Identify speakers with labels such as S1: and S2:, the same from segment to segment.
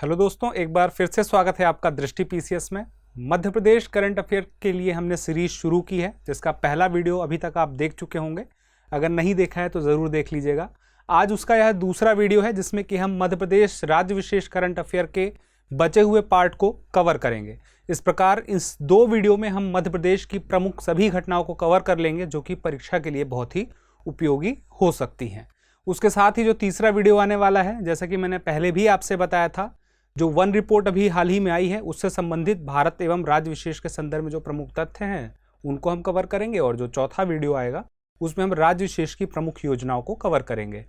S1: Hello दोस्तों, एक बार फिर से स्वागत है आपका दृष्टि पीसीएस में। मध्य प्रदेश करंट अफेयर के लिए हमने सीरीज शुरू की है, जिसका पहला वीडियो अभी तक आप देख चुके होंगे। अगर नहीं देखा है तो ज़रूर देख लीजिएगा। आज उसका यह दूसरा वीडियो है, जिसमें कि हम मध्य प्रदेश राज्य विशेष करंट अफेयर के बचे हुए पार्ट को कवर करेंगे। इस प्रकार इस दो वीडियो में हम मध्य प्रदेश की प्रमुख सभी घटनाओं को कवर कर लेंगे, जो कि परीक्षा के लिए बहुत ही उपयोगी हो सकती हैं। उसके साथ ही जो तीसरा वीडियो आने वाला है, जैसा कि मैंने पहले भी आपसे बताया था, जो वन रिपोर्ट अभी हाल ही में आई है, उससे संबंधित भारत एवं राज्य विशेष के संदर्भ में जो प्रमुख तथ्य हैं उनको हम कवर करेंगे। और जो चौथा वीडियो आएगा उसमें हम राज्य विशेष की प्रमुख योजनाओं को कवर करेंगे।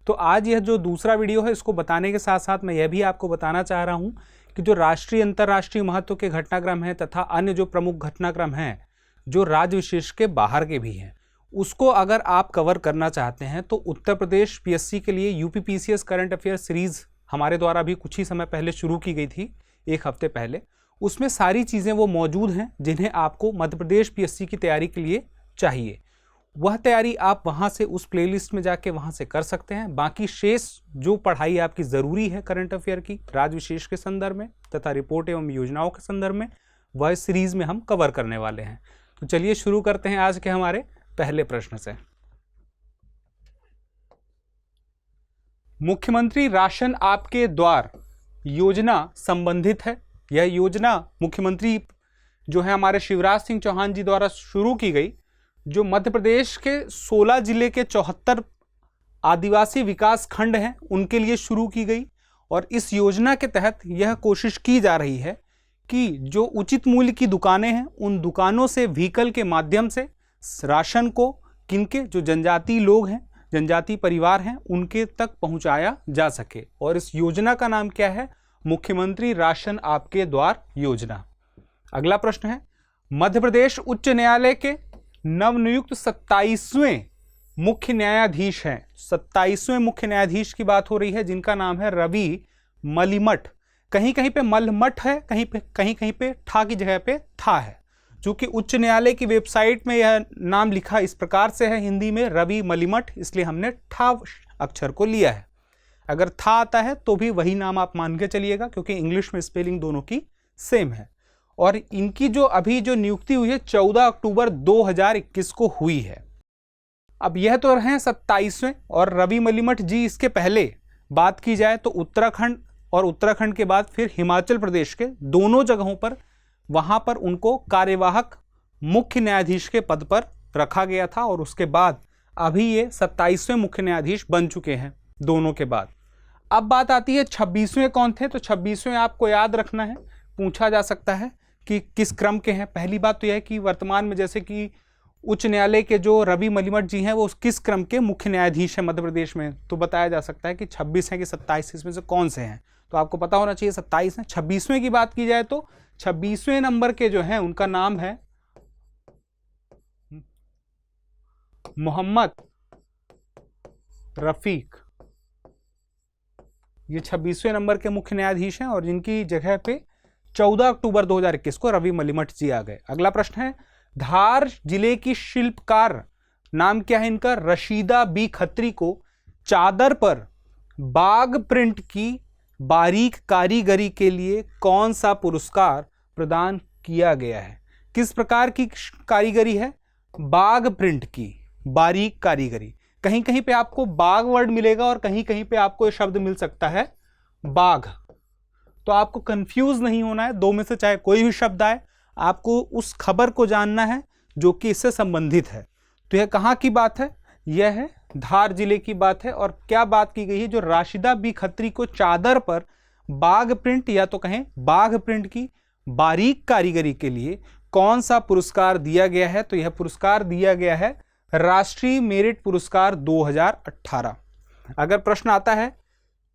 S1: तो आज यह जो दूसरा वीडियो है, इसको बताने के साथ साथ मैं यह भी आपको बताना चाह रहा हूँ कि जो राष्ट्रीय अंतर्राष्ट्रीय महत्व के घटनाक्रम हैं तथा अन्य जो प्रमुख घटनाक्रम हैं जो राज्य विशेष के बाहर के भी हैं, उसको अगर आप कवर करना चाहते हैं तो उत्तर प्रदेश पीएससी के लिए UP PCS current affair series हमारे द्वारा भी कुछ ही समय पहले शुरू की गई थी, एक हफ्ते पहले। उसमें सारी चीज़ें वो मौजूद हैं जिन्हें आपको मध्य प्रदेश पीएससी की तैयारी के लिए चाहिए। वह तैयारी आप वहाँ से उस प्लेलिस्ट में जाके वहाँ से कर सकते हैं। बाकी शेष जो पढ़ाई आपकी ज़रूरी है करंट अफेयर की राज्य विशेष के संदर्भ में तथा रिपोर्ट एवं योजनाओं के संदर्भ में, वह सीरीज़ में हम कवर करने वाले हैं। तो चलिए शुरू करते हैं आज के हमारे पहले प्रश्न से। मुख्यमंत्री राशन आपके द्वार योजना संबंधित है। यह योजना मुख्यमंत्री जो है हमारे शिवराज सिंह चौहान जी द्वारा शुरू की गई, जो मध्य प्रदेश के 16 जिले के 74 आदिवासी विकास खंड हैं उनके लिए शुरू की गई। और इस योजना के तहत यह कोशिश की जा रही है कि जो उचित मूल्य की दुकानें हैं, उन दुकानों से व्हीकल के माध्यम से राशन को किनके जो जनजातीय लोग हैं, जनजातीय परिवार हैं, उनके तक पहुंचाया जा सके। और इस योजना का नाम क्या है? मुख्यमंत्री राशन आपके द्वार योजना। अगला प्रश्न है, मध्य प्रदेश उच्च न्यायालय के नवनियुक्त 27वें मुख्य न्यायाधीश हैं। 27वें मुख्य न्यायाधीश की बात हो रही है, जिनका नाम है रवि मलिमठ। कहीं कहीं पे मलमठ है, कहीं पे ठा की जगह पे था है। चूंकि उच्च न्यायालय की वेबसाइट में यह नाम लिखा इस प्रकार से है हिंदी में रवि मलिमठ, इसलिए हमने ठा अक्षर को लिया है। अगर था आता है तो भी वही नाम आप मान के चलिएगा, क्योंकि इंग्लिश में स्पेलिंग दोनों की सेम है। और इनकी जो अभी जो नियुक्ति हुई है 14 अक्टूबर 2021 को हुई है। अब यह तो रहे 27वें, और रवि मलिमठ जी इसके पहले बात की जाए तो उत्तराखंड, और उत्तराखंड के बाद फिर हिमाचल प्रदेश के दोनों जगहों पर वहां पर उनको कार्यवाहक मुख्य न्यायाधीश के पद पर रखा गया था। और उसके बाद अभी ये 27वें मुख्य न्यायाधीश बन चुके हैं दोनों के बाद। अब बात आती है 26वें कौन थे। तो 26वें आपको याद रखना है, पूछा जा सकता है कि किस क्रम के हैं। पहली बात तो यह है कि वर्तमान में जैसे कि उच्च न्यायालय के जो रवि मलिमठ जी हैं वो किस क्रम के मुख्य न्यायाधीश हैं मध्य प्रदेश में, तो बताया जा सकता है कि 26 हैं कि 27, इसमें से कौन से हैं। तो आपको पता होना चाहिए 27 हैं। 26वें की बात की जाए तो 26वें नंबर के जो हैं उनका नाम है मोहम्मद रफीक। ये 26वें नंबर के मुख्य न्यायाधीश हैं, और जिनकी जगह पे 14 अक्टूबर 2021 को रवि मलिमठ जी आ गए। अगला प्रश्न है, धार जिले की शिल्पकार नाम क्या है इनका? रशीदा बी खत्री को चादर पर बाघ प्रिंट की बारीक कारीगरी के लिए कौन सा पुरस्कार प्रदान किया गया है? किस प्रकार की कारीगरी है? बाघ प्रिंट की बारीक कारीगरी। कहीं कहीं पे आपको बाघ वर्ड मिलेगा और कहीं कहीं पे आपको ये शब्द मिल सकता है बाघ। तो आपको कंफ्यूज नहीं होना है, दो में से चाहे कोई भी शब्द आए, आपको उस खबर को जानना है जो कि इससे संबंधित है। तो यह कहाँ की बात है? यह है धार जिले की बात है। और क्या बात की गई है? जो राशिदा बी खत्री को चादर पर बाघ प्रिंट या तो कहें बाघ प्रिंट की बारीक कारीगरी के लिए कौन सा पुरस्कार दिया गया है? तो यह पुरस्कार दिया गया है राष्ट्रीय मेरिट पुरस्कार 2018। अगर प्रश्न आता है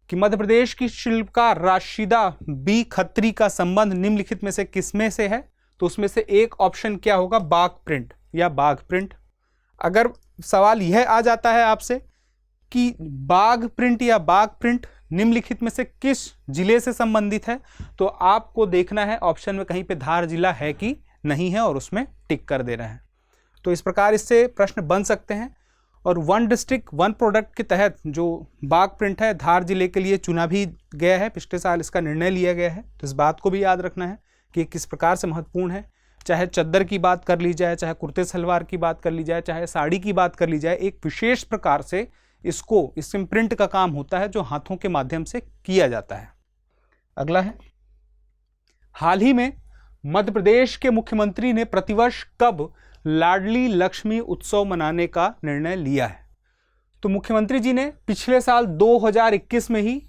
S1: कि मध्य प्रदेश की शिल्पकार राशिदा बी खत्री का संबंध निम्नलिखित में से किसमें से है, तो उसमें से एक ऑप्शन क्या होगा? बाघ प्रिंट या बाघ प्रिंट। अगर सवाल यह आ जाता है आपसे कि बाघ प्रिंट या बाघ प्रिंट निम्नलिखित में से किस जिले से संबंधित है, तो आपको देखना है ऑप्शन में कहीं पे धार जिला है कि नहीं है और उसमें टिक कर देना है। तो इस प्रकार इससे प्रश्न बन सकते हैं। और वन डिस्ट्रिक्ट वन प्रोडक्ट के तहत जो बाघ प्रिंट है धार जिले के लिए चुना भी गया है। पिछले साल इसका निर्णय लिया गया है, तो इस बात को भी याद रखना है कि किस प्रकार से महत्वपूर्ण है। चाहे चद्दर की बात कर ली जाए, चाहे कुर्ते सलवार की बात कर ली जाए, चाहे साड़ी की बात कर ली जाए, एक विशेष प्रकार से इस प्रिंट का काम होता है जो हाथों के माध्यम से किया जाता है। अगला है, हाल ही में मध्य प्रदेश के मुख्यमंत्री ने प्रतिवर्ष कब लाडली लक्ष्मी उत्सव मनाने का निर्णय लिया है? तो मुख्यमंत्री जी ने पिछले साल 2021 में ही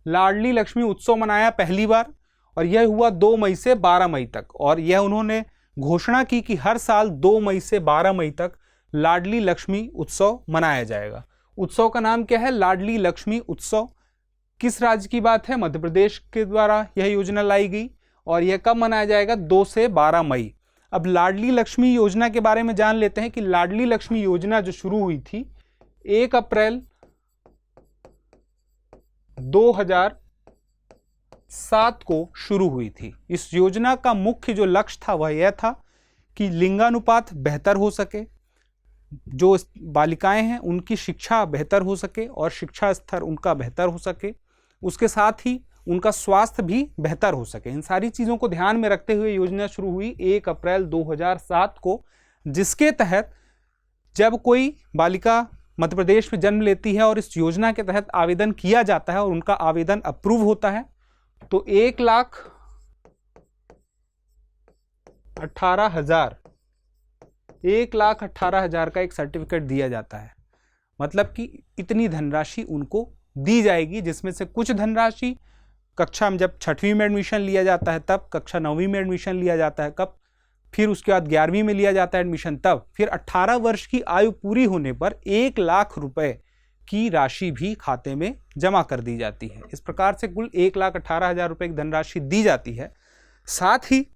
S1: लाडली लक्ष्मी उत्सव मनाया पहली बार, और यह हुआ 2 मई से 12 मई तक। और यह उन्होंने घोषणा की कि हर साल 2 मई से 12 मई तक लाडली लक्ष्मी उत्सव मनाया जाएगा। उत्सव का नाम क्या है? लाडली लक्ष्मी उत्सव। किस राज्य की बात है? मध्य प्रदेश के द्वारा यह योजना लाई गई, और यह कब मनाया जाएगा? 2 से 12 मई। अब लाडली लक्ष्मी योजना के बारे में जान लेते हैं कि लाडली लक्ष्मी योजना जो शुरू हुई थी 1 अप्रैल 2007 को शुरू हुई थी। इस योजना का मुख्य जो लक्ष्य था वह यह था कि लिंगानुपात बेहतर हो सके, जो बालिकाएं हैं उनकी शिक्षा बेहतर हो सके और शिक्षा स्तर उनका बेहतर हो सके, उसके साथ ही उनका स्वास्थ्य भी बेहतर हो सके। इन सारी चीज़ों को ध्यान में रखते हुए योजना शुरू हुई 1 अप्रैल 2007 को, जिसके तहत जब कोई बालिका मध्य प्रदेश में जन्म लेती है और इस योजना के तहत आवेदन किया जाता है और उनका आवेदन अप्रूव होता है, तो 1,18,000 का एक सर्टिफिकेट दिया जाता है। मतलब कि इतनी धनराशि उनको दी जाएगी, जिसमें से कुछ धनराशि कक्षा में जब 6वीं में एडमिशन लिया जाता है तब, कक्षा 9वीं में एडमिशन लिया जाता है कब, फिर उसके बाद 11वीं में लिया जाता है एडमिशन तब, फिर 18 वर्ष की आयु पूरी होने पर 1 लाख रुपए की राशि भी खाते में जमा कर दी जाती है। इस प्रकार से कुल 1,18,000 रुपए की धनराशि दी जाती है। साथ ही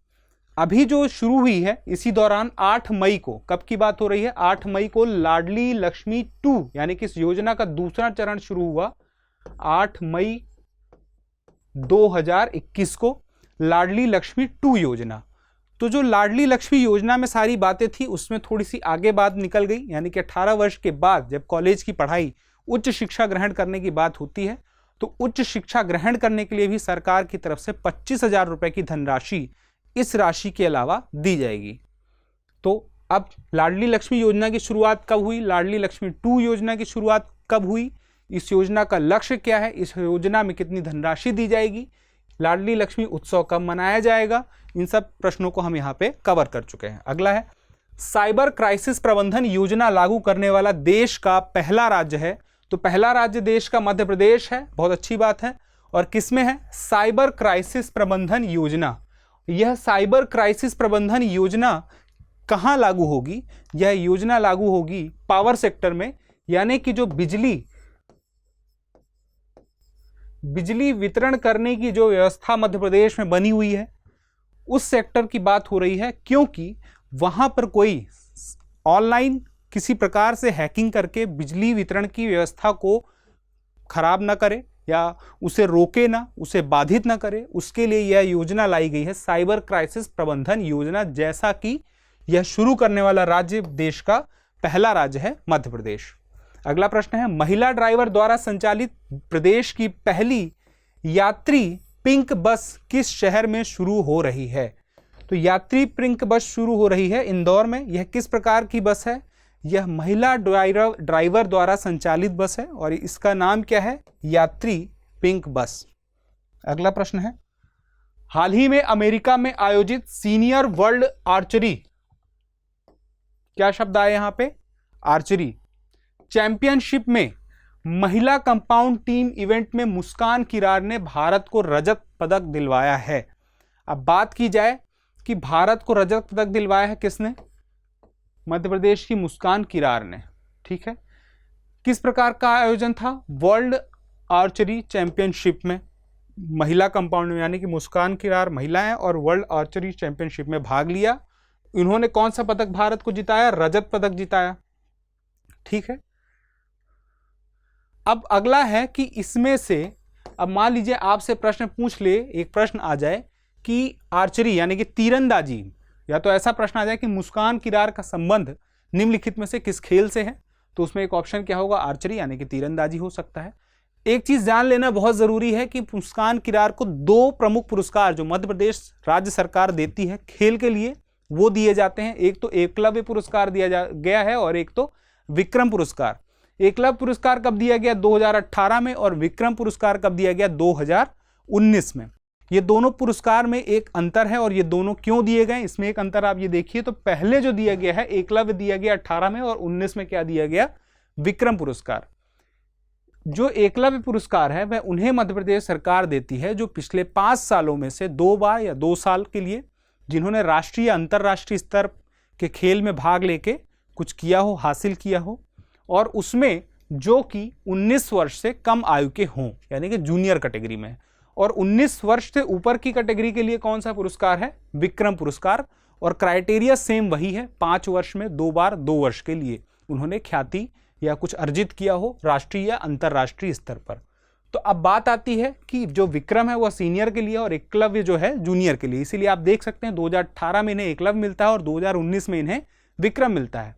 S1: अभी जो शुरू हुई है इसी दौरान 8 मई को, कब की बात हो रही है? 8 मई को लाडली लक्ष्मी 2 यानी कि इस योजना का दूसरा चरण शुरू हुआ 8 मई 2021 को, लाडली लक्ष्मी 2 योजना। तो जो लाडली लक्ष्मी योजना में सारी बातें थी उसमें थोड़ी सी आगे बात निकल गई, यानी कि 18 वर्ष के बाद जब कॉलेज की पढ़ाई, उच्च शिक्षा ग्रहण करने की बात होती है, तो उच्च शिक्षा ग्रहण करने के लिए भी सरकार की तरफ से 25,000 रुपए की धनराशि इस राशि के अलावा दी जाएगी। तो अब लाडली लक्ष्मी योजना की शुरुआत कब हुई? लाडली लक्ष्मी 2 योजना की शुरुआत कब हुई? इस योजना का लक्ष्य क्या है? इस योजना में कितनी धनराशि दी जाएगी? लाडली लक्ष्मी उत्सव कब मनाया जाएगा? इन सब प्रश्नों को हम यहाँ पे कवर कर चुके हैं। अगला है, साइबर क्राइसिस प्रबंधन योजना लागू करने वाला देश का पहला राज्य है। तो पहला राज्य देश का मध्य प्रदेश है, बहुत अच्छी बात है। और किसमें है? साइबर क्राइसिस प्रबंधन योजना। यह साइबर क्राइसिस प्रबंधन योजना कहाँ लागू होगी? यह योजना लागू होगी पावर सेक्टर में, यानी कि जो बिजली वितरण करने की जो व्यवस्था मध्य प्रदेश में बनी हुई है उस सेक्टर की बात हो रही है, क्योंकि वहां पर कोई ऑनलाइन किसी प्रकार से हैकिंग करके बिजली वितरण की व्यवस्था को खराब ना करे या उसे रोके ना, उसे बाधित ना करे, उसके लिए यह योजना लाई गई है, साइबर क्राइसिस प्रबंधन योजना। जैसा कि यह शुरू करने वाला राज्य देश का पहला राज्य है मध्य प्रदेश। अगला प्रश्न है, महिला ड्राइवर द्वारा संचालित प्रदेश की पहली यात्री पिंक बस किस शहर में शुरू हो रही है? तो यात्री पिंक बस शुरू हो रही है इंदौर में। यह किस प्रकार की बस है? यह महिला ड्राइवर द्वारा संचालित बस है और इसका नाम क्या है? यात्री पिंक बस। अगला प्रश्न है, हाल ही में अमेरिका में आयोजित सीनियर वर्ल्ड आर्चरी, क्या शब्द आए यहां पे? आर्चरी चैंपियनशिप में महिला कंपाउंड टीम इवेंट में मुस्कान किरार ने भारत को रजत पदक दिलवाया है। अब बात की जाए कि भारत को रजत पदक दिलवाया है किसने? मध्य प्रदेश की मुस्कान किरार ने। ठीक है, किस प्रकार का आयोजन था? वर्ल्ड आर्चरी चैंपियनशिप में महिला कंपाउंड में, यानी कि मुस्कान किरार महिला है और वर्ल्ड आर्चरी चैंपियनशिप में भाग लिया। इन्होंने कौन सा पदक भारत को जिताया? रजत पदक जिताया। ठीक है, अब अगला है कि इसमें से, अब मान लीजिए आपसे प्रश्न पूछ ले, एक प्रश्न आ जाए कि आर्चरी यानी कि तीरंदाजी, या तो ऐसा प्रश्न आ जाए कि मुस्कान किरार का संबंध निम्नलिखित में से किस खेल से है? तो उसमें एक ऑप्शन क्या होगा, आर्चरी यानी कि तीरंदाजी हो सकता है। एक चीज जान लेना बहुत जरूरी है कि मुस्कान किरार को 2 प्रमुख पुरस्कार जो मध्य प्रदेश राज्य सरकार देती है खेल के लिए वो दिए जाते हैं। एक तो एकलव्य पुरस्कार दिया गया है और एक तो विक्रम पुरस्कार। एकलव्य पुरस्कार कब दिया गया, 2018 में, और विक्रम पुरस्कार कब दिया गया, 2019 में। ये दोनों पुरस्कार में एक अंतर है और ये दोनों क्यों दिए गए, इसमें एक अंतर आप ये देखिए। तो पहले जो दिया गया है एकलव्य दिया गया 18 में और 19 में क्या दिया गया, विक्रम पुरस्कार। जो एकलव्य पुरस्कार है वह उन्हें मध्य प्रदेश सरकार देती है जो पिछले 5 सालों में से 2 बार या 2 साल के लिए जिन्होंने राष्ट्रीय या अंतर्राष्ट्रीय स्तर के खेल में भाग लेके कुछ किया हो, हासिल किया हो, और उसमें जो कि 19 वर्ष से कम आयु के हों, यानी कि जूनियर कैटेगरी में। और 19 वर्ष से ऊपर की कैटेगरी के लिए कौन सा पुरस्कार है, विक्रम पुरस्कार। और क्राइटेरिया सेम वही है, 5 वर्ष में 2 बार 2 वर्ष के लिए उन्होंने ख्याति या कुछ अर्जित किया हो राष्ट्रीय या अंतर्राष्ट्रीय स्तर पर। तो अब बात आती है कि जो विक्रम है वह सीनियर के लिए और एकलव्य जो है जूनियर के लिए। इसीलिए आप देख सकते हैं 2018 में इन्हें एकलव्य मिलता है और 2019 में इन्हें विक्रम मिलता है।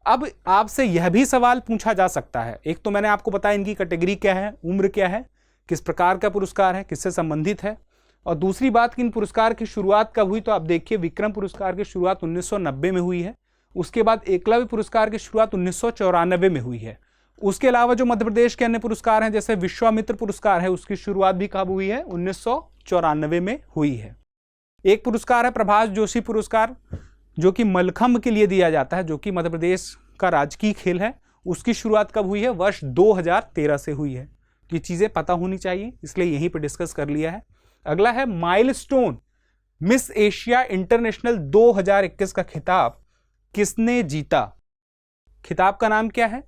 S1: अब आपसे यह भी सवाल पूछा जा सकता है, एक तो मैंने आपको बताया इनकी कैटेगरी क्या है, उम्र क्या है, किस प्रकार का पुरस्कार है, किससे संबंधित है, और दूसरी बात कि इन पुरस्कार की शुरुआत कब हुई। तो आप देखिए विक्रम पुरस्कार की शुरुआत 1990 में हुई है, उसके बाद एकलव्य पुरस्कार की शुरुआत 1994 में हुई है। उसके अलावा जो मध्य प्रदेश के अन्य पुरस्कार हैं जैसे विश्वामित्र पुरस्कार है, उसकी शुरुआत भी कब हुई है, 1994 में हुई है। एक पुरस्कार है प्रभाष जोशी पुरस्कार जो कि मलखंभ के लिए दिया जाता है, जो कि मध्य प्रदेश का राजकीय खेल है। उसकी शुरुआत कब हुई है, वर्ष 2013 से हुई है। ये चीजें पता होनी चाहिए, इसलिए यहीं पर डिस्कस कर लिया है। अगला है माइलस्टोन मिस एशिया इंटरनेशनल 2021 का खिताब किसने जीता। खिताब का नाम क्या है,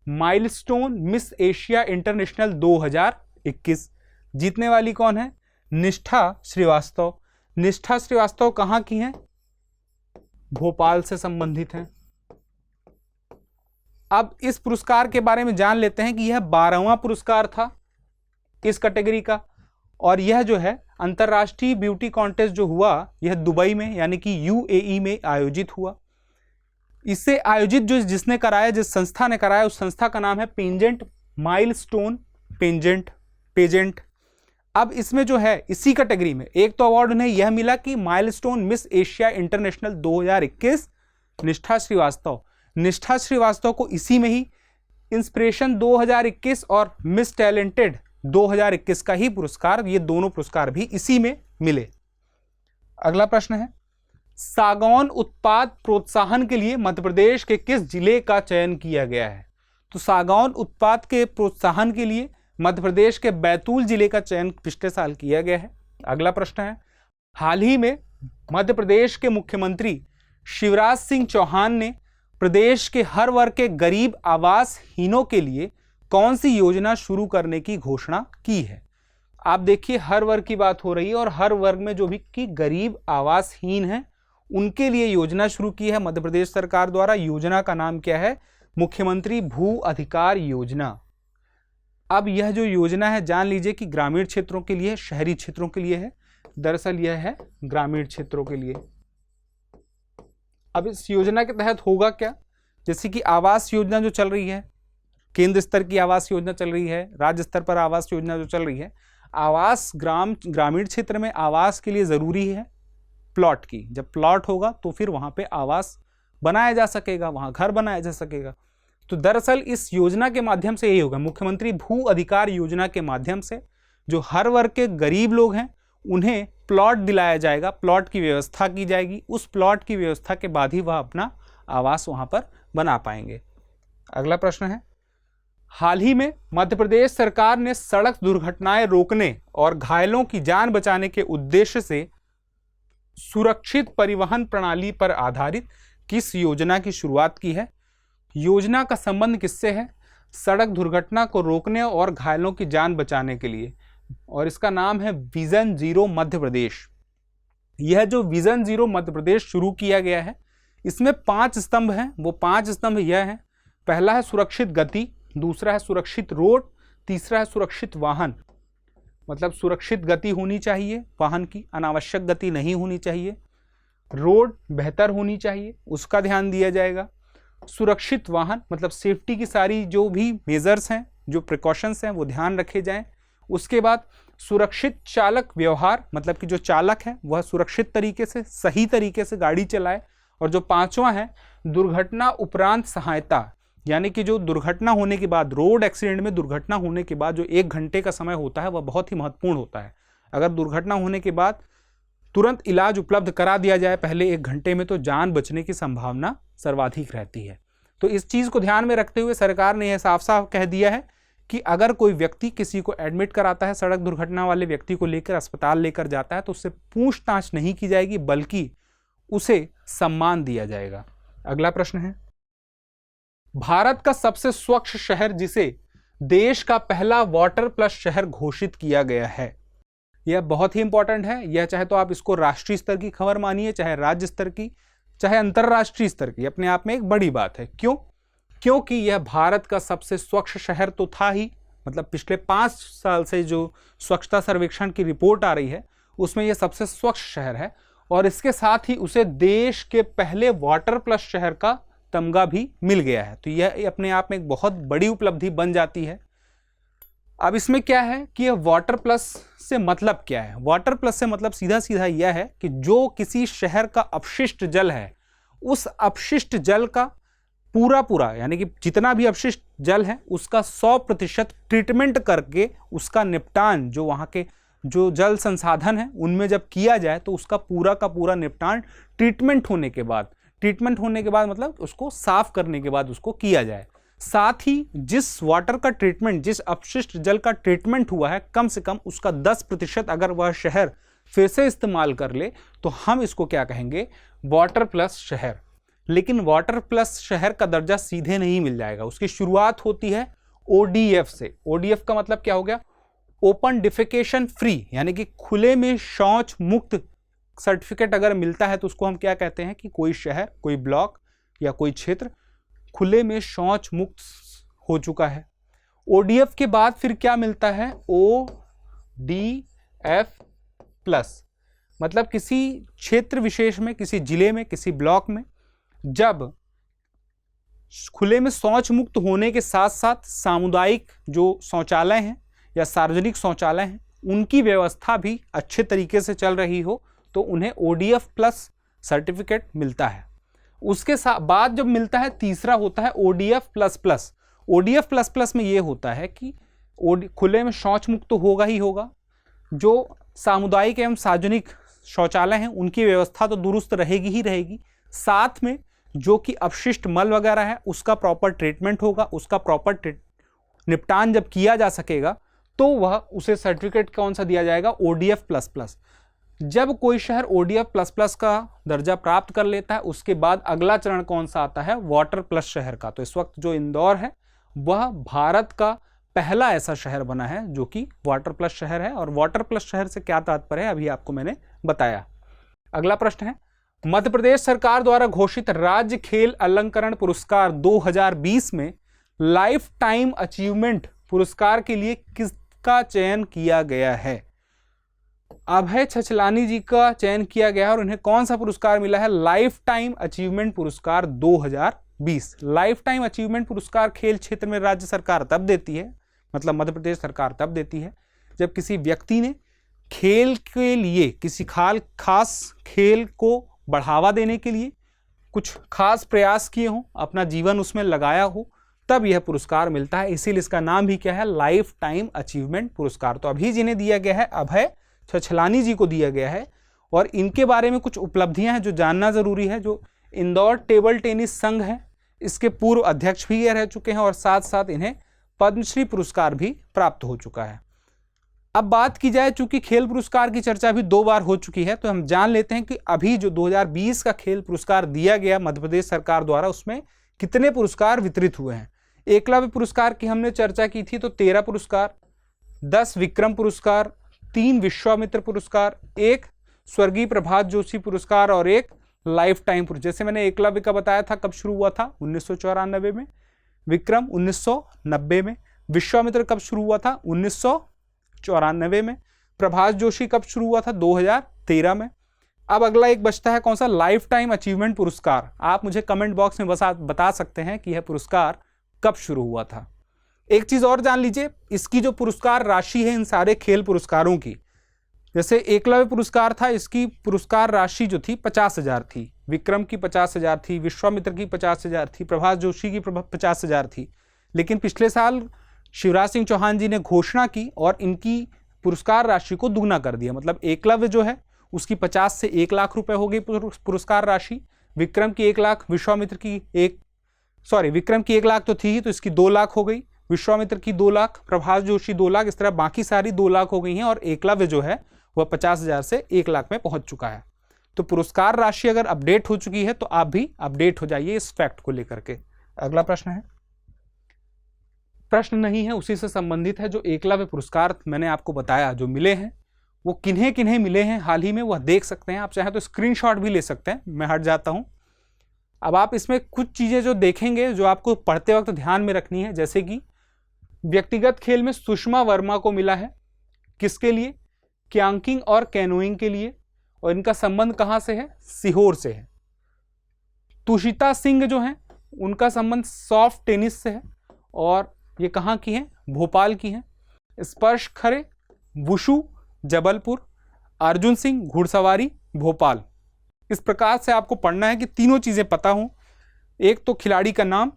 S1: माइलस्टोन मिस एशिया इंटरनेशनल 2021। जीतने वाली कौन है, निष्ठा श्रीवास्तव। निष्ठा श्रीवास्तव कहां की हैं, भोपाल से संबंधित हैं। अब इस पुरस्कार के बारे में जान लेते हैं कि यह 12वां पुरस्कार था इस कैटेगरी का, और यह जो है अंतर्राष्ट्रीय ब्यूटी कॉन्टेस्ट जो हुआ यह दुबई में यानी कि यूएई में आयोजित हुआ। इससे आयोजित जो जिसने कराया, जिस संस्था ने कराया, उस संस्था का नाम है पेजेंट माइलस्टोन पेजेंट। अब इसमें जो है इसी कैटेगरी में एक तो अवार्ड उन्हें यह मिला कि माइलस्टोन मिस एशिया इंटरनेशनल 2021 निष्ठा श्रीवास्तव को इसी में ही इंस्पिरेशन 2021 और मिस टैलेंटेड 2021 का ही पुरस्कार, ये दोनों पुरस्कार भी इसी में मिले। अगला प्रश्न है, सागौन उत्पाद प्रोत्साहन के लिए मध्य प्रदेश के किस जिले का चयन किया गया है। तो सागौन उत्पाद के प्रोत्साहन के लिए मध्य प्रदेश के बैतूल जिले का चयन पिछले साल किया गया है। अगला प्रश्न है, हाल ही में मध्य प्रदेश के मुख्यमंत्री शिवराज सिंह चौहान ने प्रदेश के हर वर्ग के गरीब आवासहीनों के लिए कौन सी योजना शुरू करने की घोषणा की है। आप देखिए हर वर्ग की बात हो रही है और हर वर्ग में जो भी कि गरीब आवासहीन है उनके लिए योजना शुरू की है मध्य प्रदेश सरकार द्वारा। योजना का नाम क्या है, मुख्यमंत्री भू अधिकार योजना। अब यह जो योजना है जान लीजिए कि ग्रामीण क्षेत्रों के लिए, शहरी क्षेत्रों के लिए है। दरअसल यह है ग्रामीण क्षेत्रों के लिए। अब इस योजना के तहत होगा क्या, जैसे कि आवास योजना जो चल रही है, केंद्र स्तर की आवास योजना चल रही है, राज्य स्तर पर आवास योजना जो चल रही है, आवास ग्रामीण क्षेत्र में आवास के लिए जरूरी है प्लॉट की। जब प्लॉट होगा तो फिर वहां पे आवास बनाया जा सकेगा, वहां घर बनाया जा सकेगा। तो दरअसल इस योजना के माध्यम से यही होगा, मुख्यमंत्री भू अधिकार योजना के माध्यम से जो हर वर्ग के गरीब लोग हैं उन्हें प्लॉट दिलाया जाएगा, प्लॉट की व्यवस्था की जाएगी। उस प्लॉट की व्यवस्था के बाद ही वह अपना आवास वहां पर बना पाएंगे। अगला प्रश्न है, हाल ही में मध्य प्रदेश सरकार ने सड़क दुर्घटनाएं रोकने और घायलों की जान बचाने के उद्देश्य से सुरक्षित परिवहन प्रणाली पर आधारित किस योजना की शुरुआत की है। योजना का संबंध किससे है, सड़क दुर्घटना को रोकने और घायलों की जान बचाने के लिए, और इसका नाम है विजन जीरो मध्य प्रदेश। यह जो विजन जीरो मध्य प्रदेश शुरू किया गया है इसमें 5 स्तंभ हैं। वो 5 स्तंभ यह हैं, पहला है सुरक्षित गति, दूसरा है सुरक्षित रोड, तीसरा है सुरक्षित वाहन, मतलब सुरक्षित गति होनी चाहिए वाहन की, अनावश्यक गति नहीं होनी चाहिए, रोड बेहतर होनी चाहिए उसका ध्यान दिया जाएगा, सुरक्षित वाहन, मतलब सेफ्टी की सारी जो भी मेजर्स हैं, जो प्रिकॉशंस हैं वो ध्यान रखे जाएं। उसके बाद सुरक्षित चालक व्यवहार, मतलब कि जो चालक है वह सुरक्षित तरीके से, सही तरीके से गाड़ी चलाए। और जो पांचवा है दुर्घटना उपरांत सहायता, यानी कि जो दुर्घटना होने के बाद, रोड एक्सीडेंट में दुर्घटना होने के बाद जो 1 घंटे का समय होता है वह बहुत ही महत्वपूर्ण होता है। अगर दुर्घटना होने के बाद तुरंत इलाज उपलब्ध करा दिया जाए पहले 1 घंटे में, तो जान बचने की संभावना सर्वाधिक रहती है। तो इस चीज को ध्यान में रखते हुए सरकार ने यह साफ साफ कह दिया है कि अगर कोई व्यक्ति किसी को एडमिट कराता है, सड़क दुर्घटना वाले व्यक्ति को लेकर अस्पताल लेकर जाता है, तो उससे पूछताछ नहीं की जाएगी बल्कि उसे सम्मान दिया जाएगा। अगला प्रश्न है, भारत का सबसे स्वच्छ शहर जिसे देश का पहला वाटर प्लस शहर घोषित किया गया है। यह बहुत ही इंपॉर्टेंट है। यह चाहे तो आप इसको राष्ट्रीय स्तर की खबर मानिए, चाहे राज्य स्तर की, चाहे अंतरराष्ट्रीय स्तर की, अपने आप में एक बड़ी बात है। क्यों? क्योंकि यह भारत का सबसे स्वच्छ शहर तो था ही, मतलब पिछले 5 साल से जो स्वच्छता सर्वेक्षण की रिपोर्ट आ रही है उसमें यह सबसे स्वच्छ शहर है। और इसके साथ ही उसे देश के पहले वाटर प्लस शहर का तमगा भी मिल गया है। तो यह अपने आप में एक बहुत बड़ी उपलब्धि बन जाती है। अब इसमें क्या है कि यह वाटर प्लस से मतलब क्या है? वाटर प्लस से मतलब सीधा सीधा यह है कि जो किसी शहर का अपशिष्ट जल है, उस अपशिष्ट जल का पूरा यानी कि जितना भी अपशिष्ट जल है उसका 100% ट्रीटमेंट करके उसका निपटान, जो वहाँ के जो जल संसाधन है उनमें जब किया जाए तो उसका पूरा का पूरा निपटान ट्रीटमेंट होने के बाद मतलब उसको साफ करने के बाद उसको किया जाए। साथ ही जिस वाटर का ट्रीटमेंट, जिस अपशिष्ट जल का ट्रीटमेंट हुआ है, कम से कम उसका 10% अगर वह शहर फिर से इस्तेमाल कर ले तो हम इसको क्या कहेंगे? वाटर प्लस शहर। लेकिन वाटर प्लस शहर का दर्जा सीधे नहीं मिल जाएगा, उसकी शुरुआत होती है ODF से। ODF का मतलब क्या हो गया? ओपन डिफेकेशन फ्री, यानी कि खुले में शौच मुक्त सर्टिफिकेट अगर मिलता है तो उसको हम क्या कहते हैं कि कोई शहर, कोई ब्लॉक या कोई क्षेत्र खुले में शौच मुक्त हो चुका है। ODF के बाद फिर क्या मिलता है? ODF प्लस, मतलब किसी क्षेत्र विशेष में, किसी जिले में, किसी ब्लॉक में जब खुले में शौच मुक्त होने के साथ साथ सामुदायिक जो शौचालय हैं या सार्वजनिक शौचालय हैं उनकी व्यवस्था भी अच्छे तरीके से चल रही हो तो उन्हें ODF प्लस सर्टिफिकेट मिलता है। उसके बाद जब मिलता है तीसरा होता है ODF plus plus. ODF plus plus में ये होता है कि खुले में शौच मुक्त तो होगा ही होगा, जो सामुदायिक एवं सार्वजनिक शौचालय हैं उनकी व्यवस्था तो दुरुस्त रहेगी ही रहेगी, साथ में जो कि अपशिष्ट मल वगैरह है उसका प्रॉपर ट्रीटमेंट होगा, उसका प्रॉपर निपटान जब किया जा सकेगा तो वह उसे सर्टिफिकेट कौन सा दिया जाएगा? ODF plus plus. जब कोई शहर ODF प्लस प्लस का दर्जा प्राप्त कर लेता है उसके बाद अगला चरण कौन सा आता है? वाटर प्लस शहर का। तो इस वक्त जो इंदौर है वह भारत का पहला ऐसा शहर बना है जो कि वाटर प्लस शहर है। और वाटर प्लस शहर से क्या तात्पर्य है अभी आपको मैंने बताया। अगला प्रश्न है, मध्य प्रदेश सरकार द्वारा घोषित राज्य खेल अलंकरण पुरस्कार 2020 में लाइफ टाइम अचीवमेंट पुरस्कार के लिए किसका चयन किया गया है? अभय छछलानी जी का चयन किया गया है और उन्हें कौन सा पुरस्कार मिला है? लाइफ टाइम अचीवमेंट पुरस्कार 2020। लाइफ टाइम अचीवमेंट पुरस्कार खेल क्षेत्र में राज्य सरकार तब देती है, मतलब मध्य प्रदेश सरकार तब देती है जब किसी व्यक्ति ने खेल के लिए, किसी खास खेल को बढ़ावा देने के लिए कुछ खास प्रयास किए हों, अपना जीवन उसमें लगाया हो, तब यह पुरस्कार मिलता है। इसीलिए इसका नाम भी क्या है? लाइफ टाइम अचीवमेंट पुरस्कार। तो अभी जिन्हें दिया गया है अभय छछलानी जी को दिया गया है और इनके बारे में कुछ उपलब्धियां हैं जो जानना जरूरी है। जो इंदौर टेबल टेनिस संघ है इसके पूर्व अध्यक्ष भी ये रह चुके हैं और साथ साथ इन्हें पद्मश्री पुरस्कार भी प्राप्त हो चुका है। अब बात की जाए, चूंकि खेल पुरस्कार की चर्चा भी 2 बार हो चुकी है तो हम जान लेते हैं कि अभी जो 2020 का खेल पुरस्कार दिया गया मध्य प्रदेश सरकार द्वारा उसमें कितने पुरस्कार वितरित हुए हैं। एकलव्य पुरस्कार की हमने चर्चा की थी तो 13 पुरस्कार, 10 विक्रम पुरस्कार, 3 विश्वामित्र पुरस्कार, 1 स्वर्गीय प्रभात जोशी पुरस्कार और 1 लाइफ टाइम पुरस्कार। जैसे मैंने एकलव्य का बताया था कब शुरू हुआ था? 1994 में, विक्रम 1990 में, विश्वामित्र कब शुरू हुआ था? 1994 में, प्रभात जोशी कब शुरू हुआ था? 2013 में। अब अगला एक बचता है कौन सा, लाइफ टाइम अचीवमेंट पुरस्कार। आप मुझे कमेंट बॉक्स में बता सकते हैं कि यह पुरस्कार कब शुरू हुआ था। एक चीज और जान लीजिए, इसकी जो पुरस्कार राशि है इन सारे खेल पुरस्कारों की, जैसे एकलव्य पुरस्कार था, इसकी पुरस्कार राशि जो थी 50,000 थी, विक्रम की 50,000 थी, विश्वामित्र की 50,000 थी, प्रभास जोशी की 50,000 थी। लेकिन पिछले साल शिवराज सिंह चौहान जी ने घोषणा की और इनकी पुरस्कार राशि को दुगना कर दिया। मतलब एकलव्य जो है उसकी 50 से 1 लाख रुपए हो गई पुरस्कार राशि, विक्रम की 1 लाख, विश्वामित्र की विक्रम की 1 लाख तो थी ही, तो इसकी 2 लाख हो गई, विश्वामित्र की 2 लाख, प्रभास जोशी 2 लाख, इस तरह बाकी सारी 2 लाख हो गई हैं और एकलव्य जो है वह 50,000 से 1 लाख में पहुंच चुका है। तो पुरस्कार राशि अगर अपडेट हो चुकी है तो आप भी अपडेट हो जाइए इस फैक्ट को लेकर के। अगला प्रश्न है, प्रश्न नहीं है, उसी से संबंधित है। जो एकलव्य पुरस्कार मैंने आपको बताया जो मिले हैं वो किन्हें किन्हें मिले हैं हाल ही में, वह देख सकते हैं। आप चाहें तो स्क्रीनशॉट भी ले सकते हैं, मैं हट जाता हूं। अब आप इसमें कुछ चीजें जो देखेंगे जो आपको पढ़ते वक्त ध्यान में रखनी है, जैसे कि व्यक्तिगत खेल में सुषमा वर्मा को मिला है, किसके लिए, कयांकिंग और कैनोइंग के लिए, और इनका संबंध कहां से है, सीहोर से है। तुषिता सिंह जो है उनका संबंध सॉफ्ट टेनिस से है और ये कहां की है, भोपाल की है। स्पर्श खरे वुशु जबलपुर, अर्जुन सिंह घुड़सवारी भोपाल। इस प्रकार से आपको पढ़ना है कि तीनों चीजें पता हो, एक तो खिलाड़ी का नाम,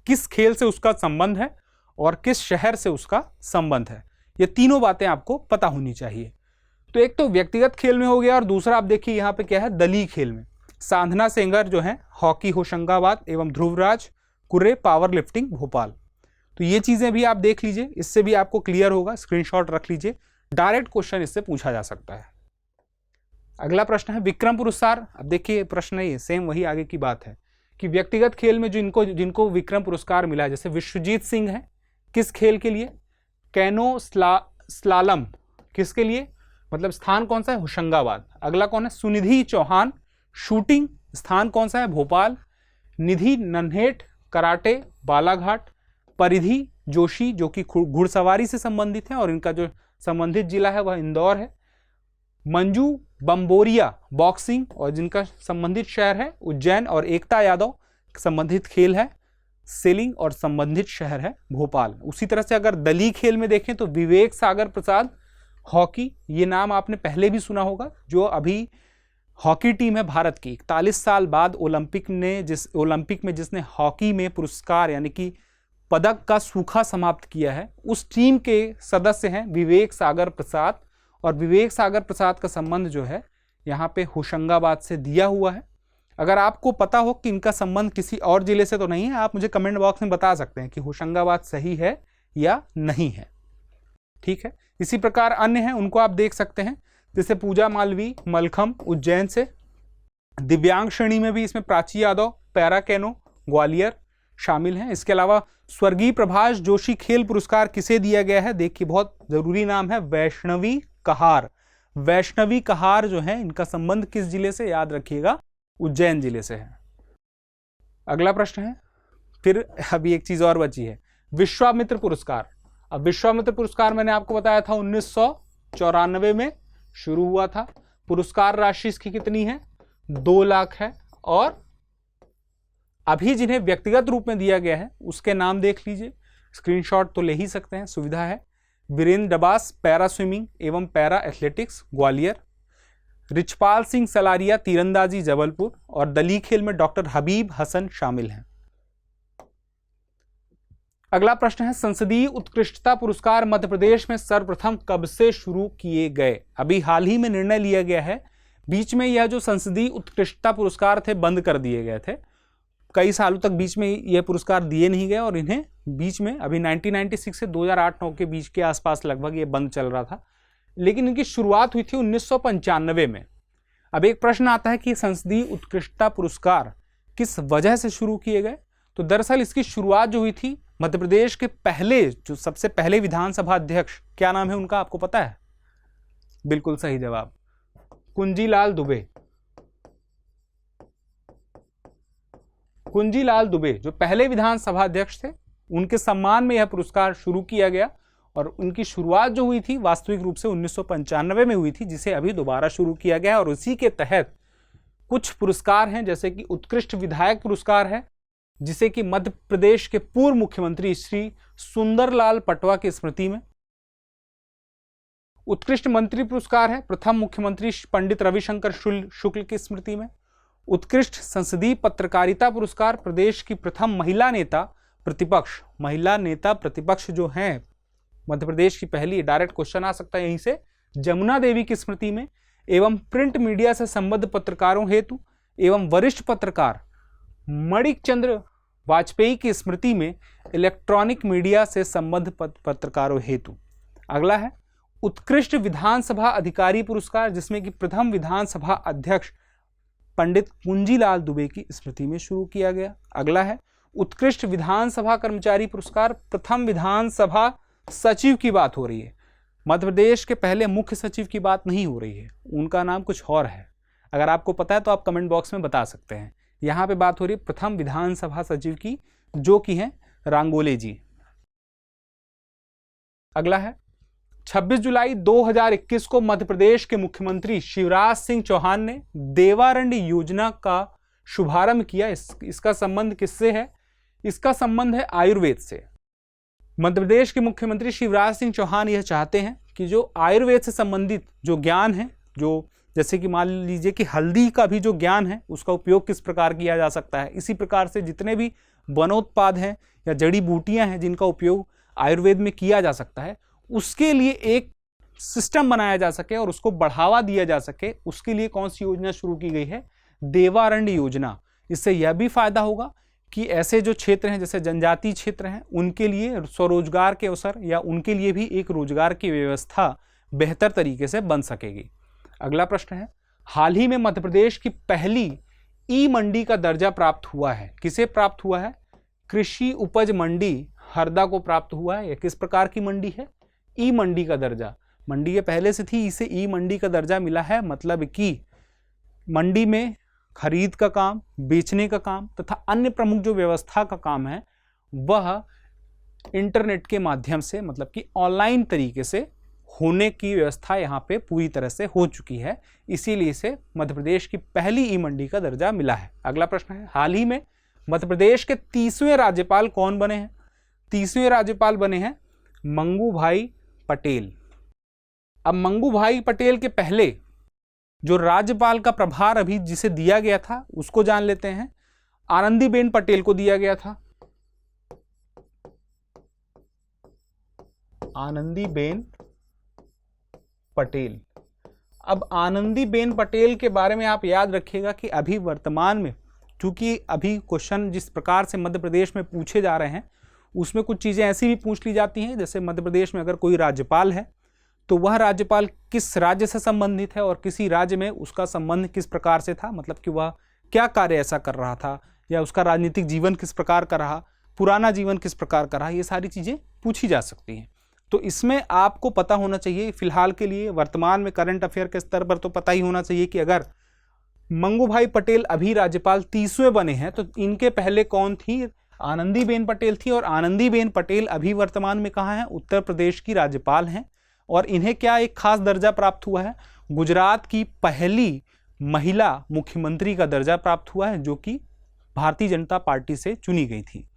S1: किस खेल से उसका संबंध है और किस शहर से उसका संबंध है, ये तीनों बातें आपको पता होनी चाहिए। तो एक तो व्यक्तिगत खेल में हो गया और दूसरा आप देखिए यहाँ पे क्या है, दलीय खेल में साधना सेंगर जो है हॉकी होशंगाबाद एवं ध्रुवराज कुर्रे पावर लिफ्टिंग भोपाल। तो ये चीजें भी आप देख लीजिए, इससे भी आपको क्लियर होगा, स्क्रीनशॉट रख लीजिए, डायरेक्ट क्वेश्चन इससे पूछा जा सकता है। अगला प्रश्न है विक्रम पुरस्कार। अब देखिए प्रश्न ये सेम वही आगे की बात है कि व्यक्तिगत खेल में जिनको विक्रम पुरस्कार मिला है, जैसे विश्वजीत सिंह है, किस खेल के लिए, कैनो स्लालम, किसके लिए, मतलब स्थान कौन सा है, होशंगाबाद। अगला कौन है, सुनिधि चौहान शूटिंग, स्थान कौन सा है, भोपाल। निधि नन्हेट कराटे बालाघाट। परिधि जोशी जो कि घुड़सवारी से संबंधित है और इनका जो संबंधित जिला है वह इंदौर है। मंजू बम्बोरिया बॉक्सिंग और जिनका संबंधित शहर है उज्जैन, और एकता यादव संबंधित खेल है सेलिंग और संबंधित शहर है भोपाल। उसी तरह से अगर दलीय खेल में देखें तो विवेक सागर प्रसाद हॉकी, ये नाम आपने पहले भी सुना होगा, जो अभी हॉकी टीम है भारत की, 41 साल बाद ओलंपिक में जिसने हॉकी में पुरस्कार यानी कि पदक का सूखा समाप्त किया है, उस टीम के सदस्य हैं विवेक सागर प्रसाद। और विवेक सागर प्रसाद का संबंध जो है यहाँ पे होशंगाबाद से दिया हुआ है। अगर आपको पता हो कि इनका संबंध किसी और जिले से तो नहीं है, आप मुझे कमेंट बॉक्स में बता सकते हैं कि होशंगाबाद सही है या नहीं है, ठीक है। इसी प्रकार अन्य हैं, उनको आप देख सकते हैं, जैसे पूजा मालवी मलखम उज्जैन से। दिव्यांग श्रेणी में भी इसमें प्राची यादव पैरा कैनो ग्वालियर शामिल हैं। इसके अलावा स्वर्गीय प्रभास जोशी खेल पुरस्कार किसे दिया गया है, देखिए बहुत जरूरी नाम है, वैष्णवी कहार। वैष्णवी कहार जो है इनका संबंध किस जिले से, याद रखिएगा उज्जैन जिले से है। अगला प्रश्न है, फिर अभी एक चीज और बची है, विश्वामित्र पुरस्कार। अब विश्वामित्र पुरस्कार मैंने आपको बताया था 1994 में शुरू हुआ था। पुरस्कार राशि इसकी कितनी है, 2 लाख है। और अभी जिन्हें व्यक्तिगत रूप में दिया गया है उसके नाम देख लीजिए, स्क्रीनशॉट तो ले ही सकते हैं, सुविधा है। वीरेंद्र डबास पैरा स्विमिंग एवं पैरा एथलेटिक्स ग्वालियर, रिचपाल सिंह सलारिया तीरंदाजी जबलपुर, और दलीय खेल में डॉक्टर हबीब हसन शामिल हैं। अगला प्रश्न है, संसदीय उत्कृष्टता पुरस्कार मध्य प्रदेश में सर्वप्रथम कब से शुरू किए गए। अभी हाल ही में निर्णय लिया गया है, बीच में यह जो संसदीय उत्कृष्टता पुरस्कार थे बंद कर दिए गए थे, कई सालों तक बीच में यह पुरस्कार दिए नहीं गए और इन्हें बीच में अभी 1996 से 2008-9 के बीच के आसपास लगभग ये बंद चल रहा था, लेकिन इनकी शुरुआत हुई थी 1995 में। अब एक प्रश्न आता है कि संसदीय उत्कृष्टता पुरस्कार किस वजह से शुरू किए गए, तो दरअसल इसकी शुरुआत जो हुई थी मध्य प्रदेश के पहले जो सबसे पहले विधानसभा अध्यक्ष, क्या नाम है उनका, आपको पता है, बिल्कुल सही जवाब, कुंजीलाल दुबे। कुंजीलाल दुबे जो पहले विधानसभा अध्यक्ष थे, उनके सम्मान में यह पुरस्कार शुरू किया गया और उनकी शुरुआत जो हुई थी वास्तविक रूप से 1995 में हुई थी, जिसे अभी दोबारा शुरू किया गया है। और उसी के तहत कुछ पुरस्कार हैं, जैसे कि उत्कृष्ट विधायक पुरस्कार है, जिसे कि मध्य प्रदेश के पूर्व मुख्यमंत्री श्री सुंदरलाल पटवा की स्मृति में। उत्कृष्ट मंत्री पुरस्कार है प्रथम मुख्यमंत्री पंडित रविशंकर शुक्ल की स्मृति में। उत्कृष्ट संसदीय पत्रकारिता पुरस्कार प्रदेश की प्रथम महिला नेता प्रतिपक्ष जो हैं मध्य प्रदेश की पहली, डायरेक्ट क्वेश्चन आ सकता है यहीं से, जमुना देवी की स्मृति में। एवं प्रिंट मीडिया से संबद्ध पत्रकारों हेतु एवं वरिष्ठ पत्रकार मणिक चंद्र वाजपेयी की स्मृति में इलेक्ट्रॉनिक मीडिया से संबद्ध पत्रकारों हेतु। अगला है उत्कृष्ट विधानसभा अधिकारी पुरस्कार, जिसमें कि प्रथम विधानसभा अध्यक्ष पंडित कुंजीलाल दुबे की स्मृति में शुरू किया गया। अगला है उत्कृष्ट विधानसभा कर्मचारी पुरस्कार, प्रथम विधानसभा सचिव की बात हो रही है, मध्य प्रदेश के पहले मुख्य सचिव की बात नहीं हो रही है, उनका नाम कुछ और है। अगर आपको पता है तो आप कमेंट बॉक्स में बता सकते हैं। यहाँ पे बात हो रही है प्रथम विधानसभा सचिव की, जो कि हैं रांगोले जी। अगला है 26 जुलाई 2021 को मध्य प्रदेश के मुख्यमंत्री शिवराज सिंह चौहान ने देवारंडी योजना का शुभारंभ किया। इसका संबंध किससे है? इसका संबंध है आयुर्वेद से। मध्य प्रदेश के मुख्यमंत्री शिवराज सिंह चौहान यह चाहते हैं कि जो आयुर्वेद से संबंधित जो ज्ञान है, जो जैसे कि मान लीजिए कि हल्दी का भी जो ज्ञान है उसका उपयोग किस प्रकार किया जा सकता है, इसी प्रकार से जितने भी वनोत्पाद हैं या जड़ी बूटियां हैं जिनका उपयोग आयुर्वेद में किया जा सकता है, उसके लिए एक सिस्टम बनाया जा सके और उसको बढ़ावा दिया जा सके, उसके लिए कौन सी योजना शुरू की गई है? देवारंडी योजना। इससे यह भी फायदा होगा कि ऐसे जो क्षेत्र हैं जैसे जनजातीय क्षेत्र हैं उनके लिए स्वरोजगार के अवसर या उनके लिए भी एक रोजगार की व्यवस्था बेहतर तरीके से बन सकेगी। अगला प्रश्न है, हाल ही में मध्य प्रदेश की पहली ई मंडी का दर्जा प्राप्त हुआ है। किसे प्राप्त हुआ है? कृषि उपज मंडी हरदा को प्राप्त हुआ है। यह किस प्रकार की मंडी है? ई मंडी का दर्जा। मंडी ये पहले से थी, इसे ई मंडी का दर्जा मिला है, मतलब कि मंडी में खरीद का काम, बेचने का काम तथा अन्य प्रमुख जो व्यवस्था का काम है वह इंटरनेट के माध्यम से, मतलब कि ऑनलाइन तरीके से होने की व्यवस्था यहाँ पे पूरी तरह से हो चुकी है, इसीलिए इसे मध्य प्रदेश की पहली ई मंडी का दर्जा मिला है। अगला प्रश्न है, हाल ही में मध्य प्रदेश के 30वें राज्यपाल कौन बने हैं? 30वें राज्यपाल बने हैं मंगू भाई पटेल। अब मंगू भाई पटेल के पहले जो राज्यपाल का प्रभार अभी जिसे दिया गया था उसको जान लेते हैं। आनंदीबेन पटेल को दिया गया था। आनंदीबेन पटेल। अब आनंदीबेन पटेल के बारे में आप याद रखिएगा कि अभी वर्तमान में, चूंकि अभी क्वेश्चन जिस प्रकार से मध्य प्रदेश में पूछे जा रहे हैं उसमें कुछ चीज़ें ऐसी भी पूछ ली जाती हैं, जैसे मध्य प्रदेश में अगर कोई राज्यपाल है तो वह राज्यपाल किस राज्य से संबंधित है और किसी राज्य में उसका संबंध किस प्रकार से था, मतलब कि वह क्या कार्य ऐसा कर रहा था या उसका राजनीतिक जीवन किस प्रकार का रहा, पुराना जीवन किस प्रकार का रहा, ये सारी चीज़ें पूछी जा सकती हैं। तो इसमें आपको पता होना चाहिए, फिलहाल के लिए वर्तमान में करंट अफेयर के स्तर पर तो पता ही होना चाहिए कि अगर मंगू भाई पटेल अभी राज्यपाल 30वें बने हैं तो इनके पहले कौन थी? आनंदीबेन पटेल थी। और आनंदीबेन पटेल अभी वर्तमान में कहाँ हैं? उत्तर प्रदेश की राज्यपाल हैं। और इन्हें क्या एक खास दर्जा प्राप्त हुआ है? गुजरात की पहली महिला मुख्यमंत्री का दर्जा प्राप्त हुआ है, जो कि भारतीय जनता पार्टी से चुनी गई थी।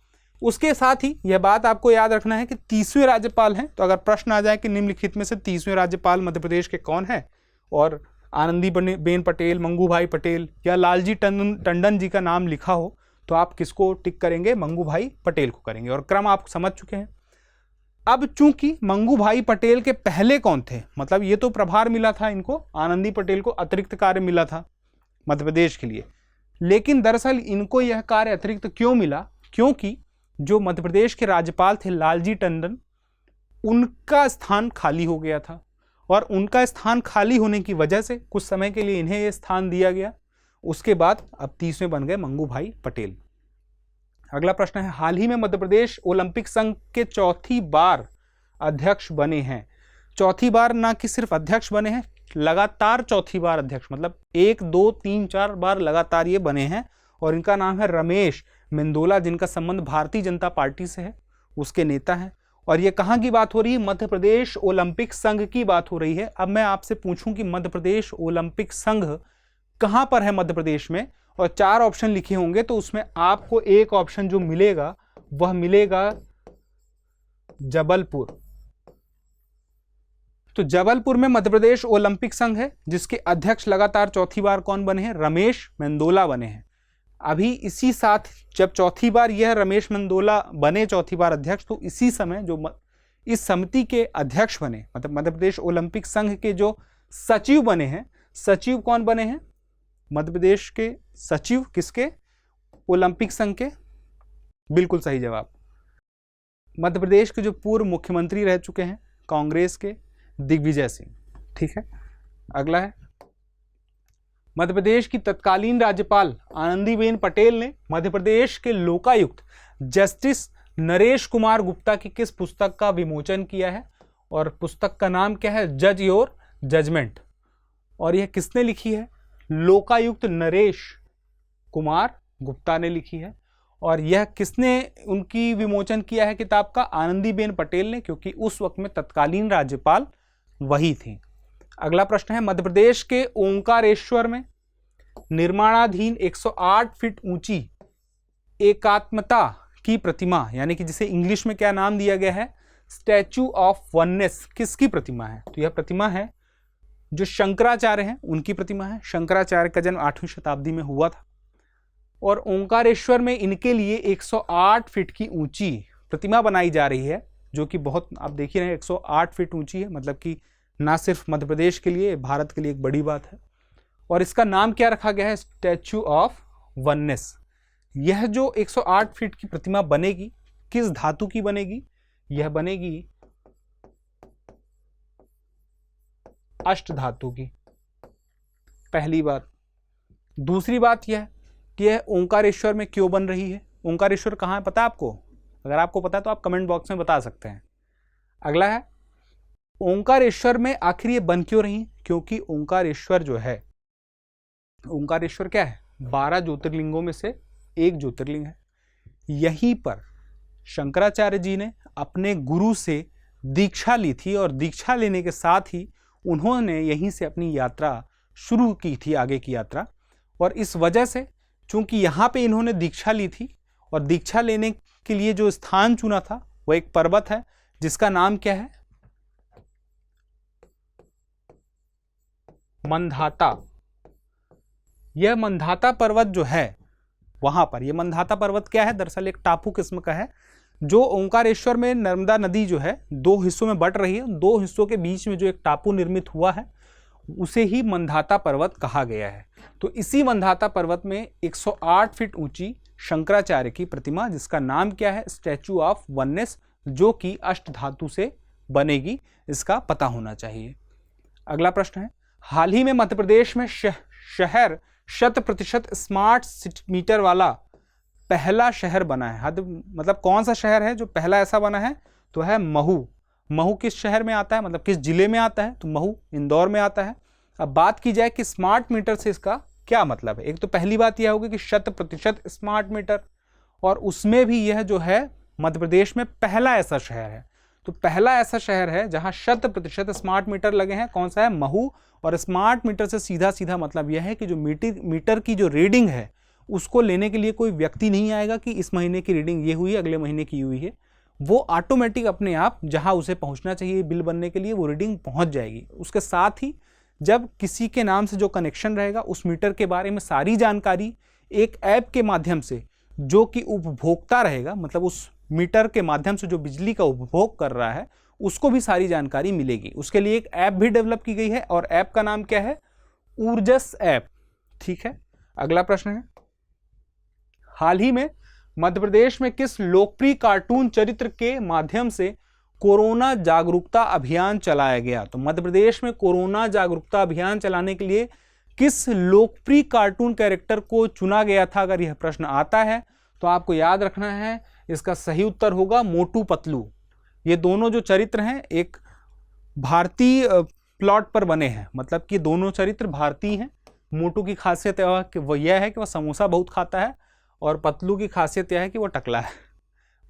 S1: उसके साथ ही यह बात आपको याद रखना है कि 30वें राज्यपाल हैं, तो अगर प्रश्न आ जाए कि निम्नलिखित में से 30वें राज्यपाल मध्य प्रदेश के कौन है और आनंदीबेन पटेल, मंगू भाई पटेल या लालजी टंडन जी का नाम लिखा हो तो आप किसको टिक करेंगे? मंगू भाई पटेल को करेंगे। और क्रम आप समझ चुके हैं। अब चूंकि मंगू भाई पटेल के पहले कौन थे, मतलब ये तो प्रभार मिला था इनको, आनंदी पटेल को अतिरिक्त कार्य मिला था मध्य प्रदेश के लिए, लेकिन दरअसल इनको यह कार्य अतिरिक्त क्यों मिला? क्योंकि जो मध्य प्रदेश के राज्यपाल थे लालजी टंडन, उनका स्थान खाली हो गया था और उनका स्थान खाली होने की वजह से कुछ समय के लिए इन्हें यह स्थान दिया गया। उसके बाद अब 30वें बन गए मंगू भाई पटेल। अगला प्रश्न है, हाल ही में मध्य प्रदेश ओलंपिक संघ के चौथी बार अध्यक्ष बने हैं। चौथी बार ना कि सिर्फ अध्यक्ष बने हैं, लगातार चौथी बार अध्यक्ष, मतलब 1 2 3 4 बार लगातार ये बने हैं। और इनका नाम है रमेश मेंदोला, जिनका संबंध भारतीय जनता पार्टी से है, उसके नेता हैं। और ये कहाँ की बात हो रही है? मध्य प्रदेश ओलंपिक संघ की बात हो रही है। अब मैं आपसे पूछूं कि मध्य प्रदेश ओलंपिक संघ कहाँ पर है मध्य प्रदेश में, और 4 ऑप्शन लिखे होंगे तो उसमें आपको एक ऑप्शन जो मिलेगा वह मिलेगा जबलपुर। तो जबलपुर में मध्य प्रदेश ओलंपिक संघ है, जिसके अध्यक्ष लगातार चौथी बार कौन बने हैं? रमेश मेंदोला बने हैं। अभी इसी साथ जब चौथी बार यह रमेश मेंदोला बने चौथी बार अध्यक्ष, तो इसी समय जो इस समिति के अध्यक्ष बने, मतलब मध्य प्रदेश ओलंपिक संघ के जो सचिव बने हैं, सचिव कौन बने हैं? मध्य प्रदेश के सचिव किसके? ओलंपिक संघ के। बिल्कुल सही जवाब। मध्य प्रदेश के जो पूर्व मुख्यमंत्री रह चुके हैं कांग्रेस के, दिग्विजय सिंह। ठीक है, अगला है मध्य प्रदेश की तत्कालीन राज्यपाल आनंदीबेन पटेल ने मध्य प्रदेश के लोकायुक्त जस्टिस नरेश कुमार गुप्ता की किस पुस्तक का विमोचन किया है? और पुस्तक का नाम क्या है? जज योर जजमेंट। और यह किसने लिखी है? लोकायुक्त नरेश कुमार गुप्ता ने लिखी है। और यह किसने उनकी विमोचन किया है किताब का? आनंदीबेन पटेल ने, क्योंकि उस वक्त में तत्कालीन राज्यपाल वही थी। अगला प्रश्न है मध्य प्रदेश के ओंकारेश्वर में निर्माणाधीन 108 फीट ऊंची एकात्मता की प्रतिमा, यानी कि जिसे इंग्लिश में क्या नाम दिया गया है? स्टैचू ऑफ वननेस, किसकी प्रतिमा है? तो यह प्रतिमा है जो शंकराचार्य हैं उनकी प्रतिमा है। शंकराचार्य का जन्म 8वीं शताब्दी में हुआ था और ओंकारेश्वर में इनके लिए 108 फीट की ऊंची प्रतिमा बनाई जा रही है, जो कि बहुत, आप देख ही रहे हैं 108 फीट ऊंची है, मतलब कि ना सिर्फ मध्य प्रदेश के लिए, भारत के लिए एक बड़ी बात है। और इसका नाम क्या रखा गया है? Statue of oneness. यह जो 108 फीट की प्रतिमा बनेगी, किस धातु की बनेगी? यह बनेगी अष्ट धातु की। पहली बात। दूसरी बात यह कि यह ओंकारेश्वर में क्यों बन रही है? ओंकारेश्वर कहाँ है पता है आपको? अगर आपको पता है तो आप कमेंट बॉक्स में बता सकते हैं। अगला है ओंकारेश्वर में आखिर ये बन क्यों रही? क्योंकि ओंकारेश्वर जो है, ओंकारेश्वर क्या है? 12 ज्योतिर्लिंगों में से एक ज्योतिर्लिंग है। यहीं पर शंकराचार्य जी ने अपने गुरु से दीक्षा ली थी और दीक्षा लेने के साथ ही उन्होंने यहीं से अपनी यात्रा शुरू की थी, आगे की यात्रा। और इस वजह से चूंकि यहाँ पे इन्होंने दीक्षा ली थी और दीक्षा लेने के लिए जो स्थान चुना था वह एक पर्वत है जिसका नाम क्या है? मंधाता। यह मंधाता पर्वत जो है वहां पर, यह मंधाता पर्वत क्या है? दरअसल एक टापू किस्म का है जो ओंकारेश्वर में नर्मदा नदी जो है 2 हिस्सों में बट रही है। 2 हिस्सों के बीच में जो एक टापू निर्मित हुआ है उसे ही मंधाता पर्वत कहा गया है। तो इसी मंधाता पर्वत में 108 फीट ऊंची शंकराचार्य की प्रतिमा, जिसका नाम क्या है? स्टैचू ऑफ वननेस, जो कि अष्ट धातु से बनेगी, इसका पता होना चाहिए। अगला प्रश्न है हाल ही में मध्य प्रदेश में शहर 100% स्मार्ट मीटर वाला पहला शहर बना है। मतलब कौन सा शहर है जो पहला ऐसा बना है? तो है महू। महू किस शहर में आता है, मतलब किस जिले में आता है? तो महू इंदौर में आता है। अब बात की जाए कि स्मार्ट मीटर से इसका क्या मतलब है। एक तो पहली बात यह होगी कि 100% स्मार्ट मीटर, और उसमें भी यह जो है मध्य प्रदेश में पहला ऐसा शहर है। तो पहला ऐसा शहर है जहां 100% स्मार्ट मीटर लगे हैं। कौन सा है? महू। और स्मार्ट मीटर से सीधा सीधा मतलब यह है कि जो मीटर की जो रीडिंग है उसको लेने के लिए कोई व्यक्ति नहीं आएगा कि इस महीने की रीडिंग ये हुई, अगले महीने की हुई है। वो ऑटोमेटिक अपने आप जहां उसे पहुंचना चाहिए बिल बनने के लिए वो रीडिंग पहुंच जाएगी। उसके साथ ही जब किसी के नाम से जो कनेक्शन रहेगा उस मीटर के बारे में सारी जानकारी एक ऐप के माध्यम से, जो कि उपभोक्ता रहेगा, मतलब उस मीटर के माध्यम से जो बिजली का उपभोग कर रहा है उसको भी सारी जानकारी मिलेगी। उसके लिए एक ऐप भी डेवलप की गई है और ऐप का नाम क्या है? ऊर्जस ऐप। ठीक है, अगला प्रश्न है हाल ही में मध्य प्रदेश में किस लोकप्रिय कार्टून चरित्र के माध्यम से कोरोना जागरूकता अभियान चलाया गया? तो मध्य प्रदेश में कोरोना जागरूकता अभियान चलाने के लिए किस लोकप्रिय कार्टून कैरेक्टर को चुना गया था? अगर यह प्रश्न आता है तो आपको याद रखना है, इसका सही उत्तर होगा मोटू पतलू। ये दोनों जो चरित्र हैं एक भारतीय प्लॉट पर बने हैं, मतलब कि दोनों चरित्र भारतीय हैं। मोटू की खासियत यह है कि वह समोसा बहुत खाता है और पतलू की खासियत यह है कि वह टकला है।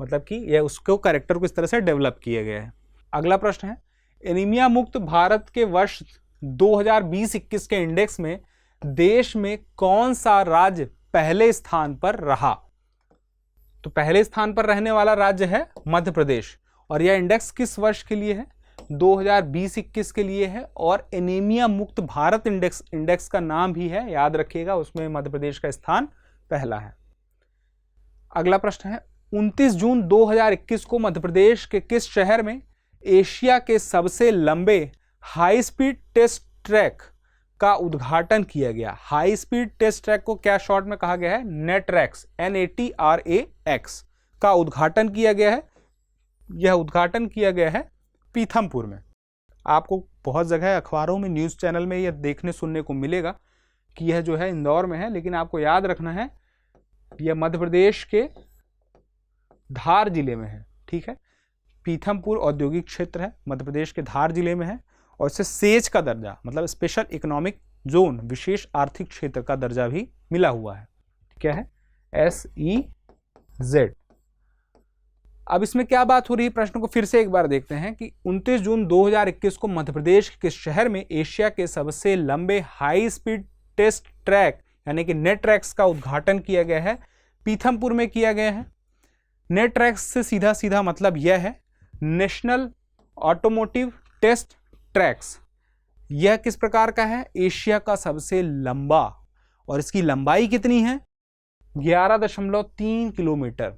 S1: मतलब कि यह उसको कैरेक्टर को इस तरह से डेवलप किया गया है। अगला प्रश्न है, एनीमिया मुक्त भारत के वर्ष 2020-21 के इंडेक्स में देश में कौन सा राज्य पहले स्थान पर रहा? तो पहले स्थान पर रहने वाला राज्य है मध्य प्रदेश, और यह इंडेक्स किस वर्ष के लिए है? 2020-21 के लिए है, और एनीमिया मुक्त भारत इंडेक्स का नाम भी है, याद रखिएगा, उसमें मध्य प्रदेश का स्थान पहला है। अगला प्रश्न है, 29 जून 2021 को मध्य प्रदेश के किस शहर में एशिया के सबसे लंबे हाई स्पीड टेस्ट ट्रैक का उद्घाटन किया गया? हाई स्पीड टेस्ट ट्रैक को क्या शॉर्ट में कहा गया है? नेटरैक्स, NATRAX का उद्घाटन किया गया है। यह उद्घाटन किया गया है पीथमपुर में। आपको बहुत जगह अखबारों में, न्यूज़ चैनल में यह देखने सुनने को मिलेगा कि यह जो है इंदौर में है, लेकिन आपको याद रखना है यह मध्य प्रदेश के धार जिले में है। ठीक है, पीथमपुर औद्योगिक क्षेत्र है, मध्य प्रदेश के धार जिले में है, और इसे सेज का दर्जा, मतलब स्पेशल इकोनॉमिक जोन, विशेष आर्थिक क्षेत्र का दर्जा भी मिला हुआ है। क्या है? SEZ। अब इसमें क्या बात हो रही है, प्रश्न को फिर से एक बार देखते हैं कि 29 जून 2021 को मध्य प्रदेश के शहर में एशिया के सबसे लंबे हाई स्पीड टेस्ट ट्रैक यानी कि नेटरैक्स का उद्घाटन किया गया है, पीथमपुर में किया गया है। नेटरैक्स से सीधा सीधा मतलब यह है नेशनल ऑटोमोटिव टेस्ट ट्रैक्स। यह किस प्रकार का है? एशिया का सबसे लंबा, और इसकी लंबाई कितनी है? 11.3 किलोमीटर।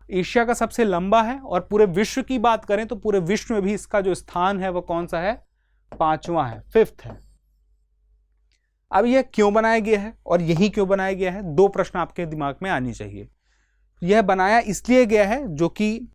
S1: एशिया का सबसे लंबा है, और पूरे विश्व की बात करें तो पूरे विश्व में भी इसका जो स्थान है वह कौन सा है? 5वां है, 5th है। अब यह क्यों बनाया गया है और यही क्यों बनाया गया है? 2 प्रश्न आपके दिमाग में आनी चाहिए। यह बनाया इसलिए गया है जो कि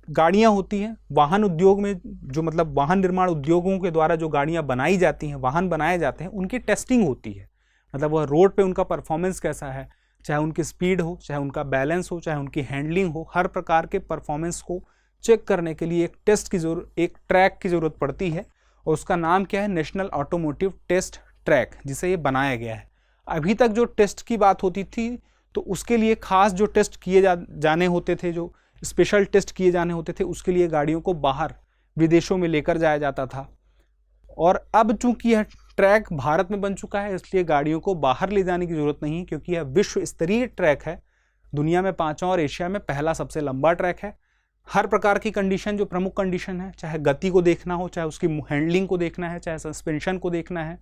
S1: गाड़ियां होती हैं, वाहन उद्योग में जो, मतलब वाहन निर्माण उद्योगों के द्वारा जो गाड़ियां बनाई जाती हैं, वाहन बनाए जाते हैं, उनकी टेस्टिंग होती है। मतलब वह रोड पे उनका परफॉर्मेंस कैसा है, चाहे उनकी स्पीड हो, चाहे उनका बैलेंस हो, चाहे उनकी हैंडलिंग हो, हर प्रकार के परफॉर्मेंस को चेक करने के लिए एक टेस्ट की जरूरत, एक ट्रैक की जरूरत पड़ती है, और उसका नाम क्या है? नेशनल ऑटोमोटिव टेस्ट ट्रैक, जिसे ये बनाया गया है। अभी तक जो टेस्ट की बात होती थी तो उसके लिए खास जो टेस्ट किए जाने होते थे, जो स्पेशल टेस्ट किए जाने होते थे, उसके लिए गाड़ियों को बाहर विदेशों में लेकर जाया जाता था। और अब चूंकि यह ट्रैक भारत में बन चुका है, इसलिए गाड़ियों को बाहर ले जाने की जरूरत नहीं है, क्योंकि यह विश्व स्तरीय ट्रैक है, दुनिया में 5वां और एशिया में पहला सबसे लंबा ट्रैक है। हर प्रकार की कंडीशन, जो प्रमुख कंडीशन है, चाहे गति को देखना हो, चाहे उसकी हैंडलिंग को देखना है, चाहे सस्पेंशन को देखना है,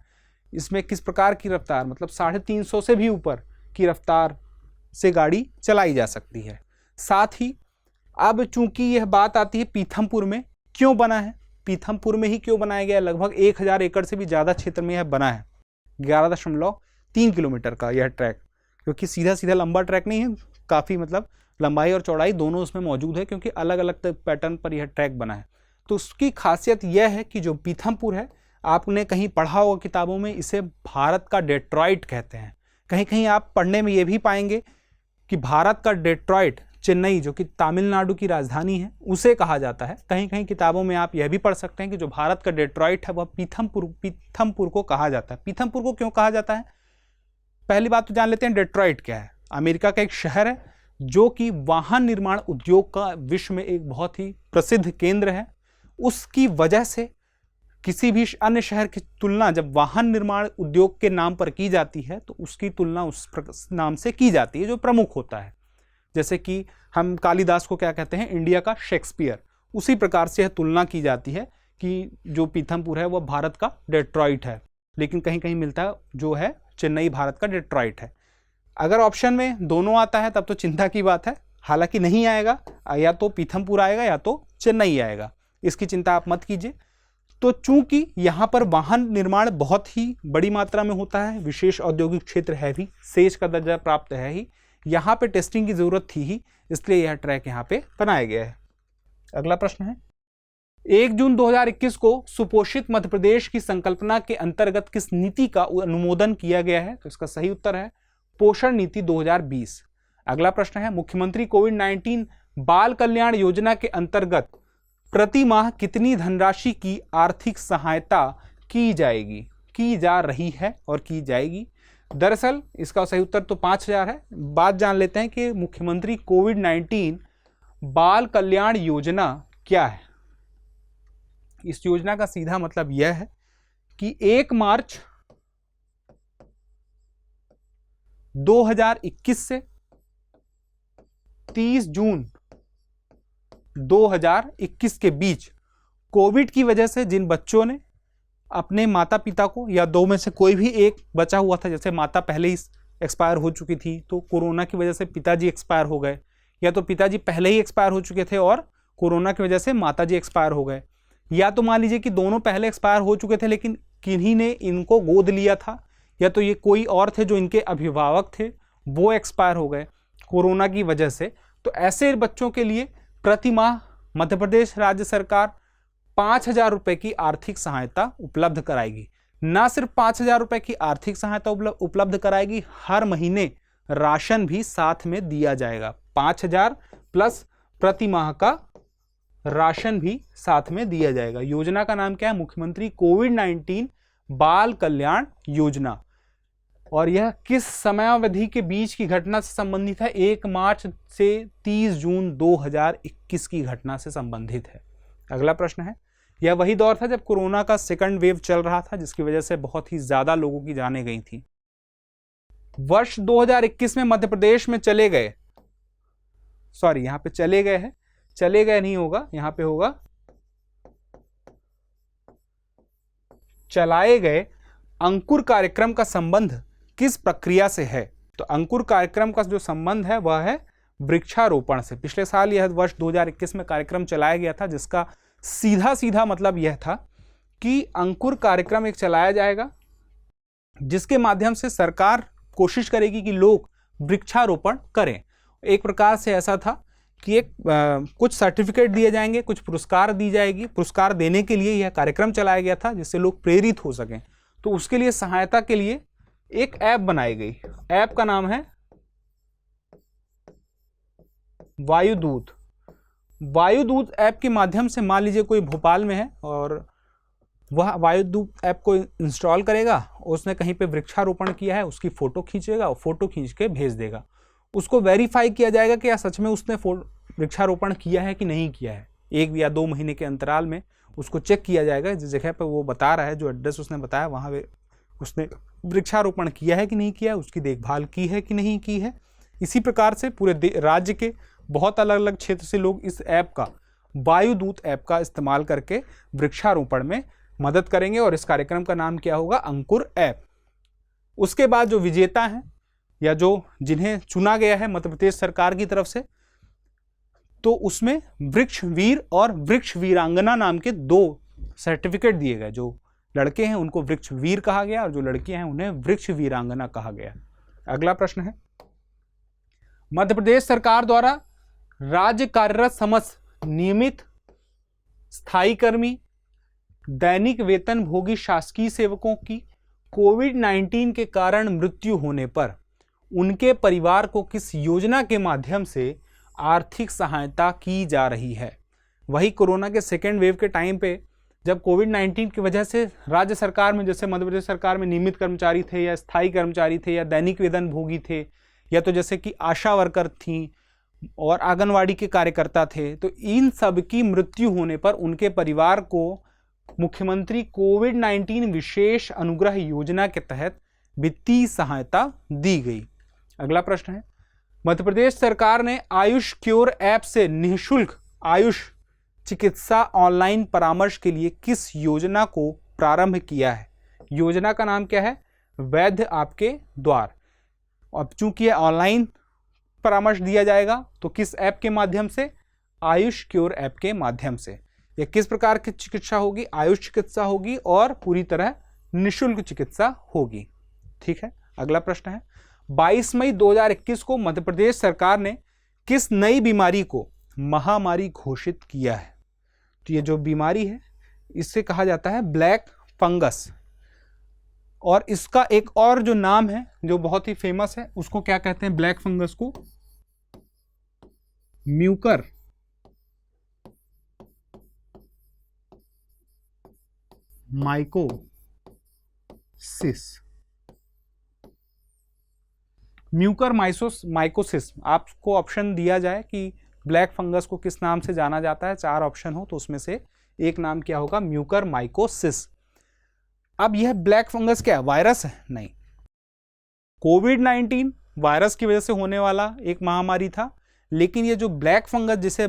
S1: इसमें किस प्रकार की रफ्तार, मतलब 350 से भी ऊपर की रफ्तार से गाड़ी चलाई जा सकती है। साथ ही अब चूंकि यह बात आती है पीथमपुर में क्यों बना है, पीथमपुर में ही क्यों बनाया गया? लगभग 1000 एकड़ से भी ज़्यादा क्षेत्र में यह बना है। 11.3 किलोमीटर का यह ट्रैक, क्योंकि सीधा सीधा लंबा ट्रैक नहीं है, काफ़ी मतलब लंबाई और चौड़ाई दोनों उसमें मौजूद है, क्योंकि अलग अलग पैटर्न पर यह ट्रैक बना है। तो उसकी खासियत यह है कि जो पीथमपुर है, आपने कहीं पढ़ा होगा किताबों में, इसे भारत का डेट्रॉइट कहते हैं। कहीं कहीं आप पढ़ने में यह भी पाएंगे कि भारत का डेट्रॉइट, चेन्नई जो कि तमिलनाडु की राजधानी है, उसे कहा जाता है। कहीं कहीं किताबों में आप यह भी पढ़ सकते हैं कि जो भारत का डेट्रॉइट है वह पीथमपुर को कहा जाता है। पीथमपुर को क्यों कहा जाता है? पहली बात तो जान लेते हैं डेट्रॉइट क्या है। अमेरिका का एक शहर है जो कि वाहन निर्माण उद्योग का विश्व में एक बहुत ही प्रसिद्ध केंद्र है। उसकी वजह से किसी भी अन्य शहर की तुलना जब वाहन निर्माण उद्योग के नाम पर की जाती है तो उसकी तुलना उस नाम से की जाती है जो प्रमुख होता है। जैसे कि हम कालिदास को क्या कहते हैं? इंडिया का शेक्सपियर। उसी प्रकार से यह तुलना की जाती है कि जो पीथमपुर है वह भारत का डेट्रॉइट है, लेकिन कहीं कहीं मिलता है जो है चेन्नई भारत का डेट्रॉइट है। अगर ऑप्शन में दोनों आता है तब तो चिंता की बात है, हालांकि नहीं आएगा, या तो पीथमपुर आएगा या तो चेन्नई आएगा, इसकी चिंता आप मत कीजिए। तो चूंकि यहाँ पर वाहन निर्माण बहुत ही बड़ी मात्रा में होता है, विशेष औद्योगिक क्षेत्र है भी, सेज का दर्जा प्राप्त है ही, यहाँ पे टेस्टिंग की जरूरत थी ही, इसलिए यह ट्रैक यहाँ पे बनाया गया है। अगला प्रश्न है, 1 जून 2021 को सुपोषित मध्य प्रदेश की संकल्पना के अंतर्गत किस नीति का अनुमोदन किया गया है? तो इसका सही उत्तर है पोषण नीति 2020। अगला प्रश्न है, मुख्यमंत्री कोविड-19 बाल कल्याण योजना के अंतर्गत प्रति माह कितनी धनराशि की आर्थिक सहायता की जा रही है और की जाएगी? दरअसल इसका सही उत्तर तो 5000 है। बात जान लेते हैं कि मुख्यमंत्री कोविड-19 बाल कल्याण योजना क्या है? इस योजना का सीधा मतलब यह है कि 1 मार्च 2021 से 30 जून 2021 के बीच कोविड की वजह से जिन बच्चों ने अपने माता पिता को, या दो में से कोई भी एक बचा हुआ था, जैसे माता पहले ही एक्सपायर हो चुकी थी तो कोरोना की वजह से पिताजी एक्सपायर हो गए, या तो पिताजी पहले ही एक्सपायर हो चुके थे और कोरोना की वजह से माताजी एक्सपायर हो गए, या तो मान लीजिए कि दोनों पहले एक्सपायर हो चुके थे लेकिन किन्हीं ने इनको गोद लिया था, या तो ये कोई और थे जो इनके अभिभावक थे वो एक्सपायर हो गए कोरोना की वजह से। तो ऐसे बच्चों के लिए प्रति माह मध्य प्रदेश राज्य सरकार 5,000 रुपए की आर्थिक सहायता उपलब्ध कराएगी। ना सिर्फ 5,000 रुपए की आर्थिक सहायता उपलब्ध कराएगी, हर महीने राशन भी साथ में दिया जाएगा। 5,000 प्लस प्रति माह का राशन भी साथ में दिया जाएगा। योजना का नाम क्या है? मुख्यमंत्री कोविड-19 बाल कल्याण योजना। और यह किस समयावधि के बीच की घटना से संबंधित है? 1 मार्च से 30 जून 2021 की घटना से संबंधित है। अगला प्रश्न है, यह वही दौर था जब कोरोना का सेकंड वेव चल रहा था जिसकी वजह से बहुत ही ज्यादा लोगों की जानें गई थी। वर्ष 2021 में मध्य प्रदेश में चले गए, सॉरी यहां पे चले गए है, चले गए नहीं होगा, यहां पे होगा चलाए गए अंकुर कार्यक्रम का संबंध किस प्रक्रिया से है? तो अंकुर कार्यक्रम का जो संबंध है वह है वृक्षारोपण से। पिछले साल यह वर्ष 2021 में कार्यक्रम चलाया गया था जिसका सीधा सीधा मतलब यह था कि अंकुर कार्यक्रम एक चलाया जाएगा जिसके माध्यम से सरकार कोशिश करेगी कि लोग वृक्षारोपण करें। एक प्रकार से ऐसा था कि कुछ सर्टिफिकेट दिए जाएंगे, कुछ पुरस्कार दी जाएगी, पुरस्कार देने के लिए यह कार्यक्रम चलाया गया था जिससे लोग प्रेरित हो सकें। तो उसके लिए सहायता के लिए एक ऐप बनाई गई। ऐप का नाम है वायुदूत। वायुदूत ऐप के माध्यम से मान लीजिए कोई भोपाल में है और वह वायुदूत ऐप को इंस्टॉल करेगा, उसने कहीं पे वृक्षारोपण किया है उसकी फोटो खींचेगा और फोटो खींच के भेज देगा। उसको वेरीफाई किया जाएगा कि या सच में उसने वृक्षारोपण किया है कि नहीं किया है। 1 या 2 महीने के अंतराल में उसको चेक किया जाएगा, जिस जगह पर वो बता रहा है, जो एड्रेस उसने बताया वहाँ उसने वृक्षारोपण किया है कि नहीं किया है, उसकी देखभाल की है कि नहीं की है। इसी प्रकार से पूरे राज्य के बहुत अलग अलग क्षेत्र से लोग इस ऐप का, वायुदूत ऐप का इस्तेमाल करके वृक्षारोपण में मदद करेंगे और इस कार्यक्रम का नाम क्या होगा? अंकुर ऐप। उसके बाद जो विजेता हैं या जो जिन्हें चुना गया है मध्य प्रदेश सरकार की तरफ से, तो उसमें वृक्ष वीर और वृक्ष वीरांगना नाम के 2 सर्टिफिकेट दिए गए। जो लड़के हैं उनको वृक्ष वीर कहा गया और जो लड़कियां हैं उन्हें वृक्ष वीरांगना कहा गया। अगला प्रश्न है, मध्य प्रदेश सरकार द्वारा राज्य कार्यरत समस्त नियमित स्थायी कर्मी, दैनिक वेतन भोगी शासकीय सेवकों की कोविड-19 के कारण मृत्यु होने पर उनके परिवार को किस योजना के माध्यम से आर्थिक सहायता की जा रही है? वही कोरोना के सेकेंड वेव के टाइम पे जब कोविड-19 की वजह से राज्य सरकार में, जैसे मध्य प्रदेश सरकार में नियमित कर्मचारी थे या स्थायी कर्मचारी थे या दैनिक वेतन भोगी थे, या तो जैसे कि आशा वर्कर थी और आंगनवाड़ी के कार्यकर्ता थे, तो इन सब की मृत्यु होने पर उनके परिवार को मुख्यमंत्री कोविड-19 विशेष अनुग्रह योजना के तहत वित्तीय सहायता दी गई। अगला प्रश्न है, मध्य प्रदेश सरकार ने आयुष क्योर ऐप से निःशुल्क आयुष चिकित्सा ऑनलाइन परामर्श के लिए किस योजना को प्रारंभ किया है? योजना का नाम क्या है? वैद्य आपके द्वार। अब चूंकि ऑनलाइन परामर्श दिया जाएगा तो किस ऐप के माध्यम से? आयुष क्योर ऐप के माध्यम से। यह किस प्रकार की चिकित्सा होगी? आयुष चिकित्सा होगी और पूरी तरह निःशुल्क चिकित्सा होगी। ठीक है, अगला प्रश्न है, 22 मई 2021 को मध्य प्रदेश सरकार ने किस नई बीमारी को महामारी घोषित किया है? तो ये जो बीमारी है इससे कहा जाता है ब्लैक फंगस, और इसका एक और जो नाम है जो बहुत ही फेमस है, उसको क्या कहते हैं? ब्लैक फंगस को म्यूकर माइकोसिस। Mucor mycosis. आपको ऑप्शन दिया जाए कि ब्लैक फंगस को किस नाम से जाना जाता है? 4 ऑप्शन हो तो उसमें से एक नाम क्या होगा? म्यूकरमाइकोसिस। अब यह ब्लैक फंगस क्या है? वायरस है? नहीं। कोविड-19 वायरस की वजह से होने वाला एक महामारी था, लेकिन ये जो ब्लैक फंगस जिसे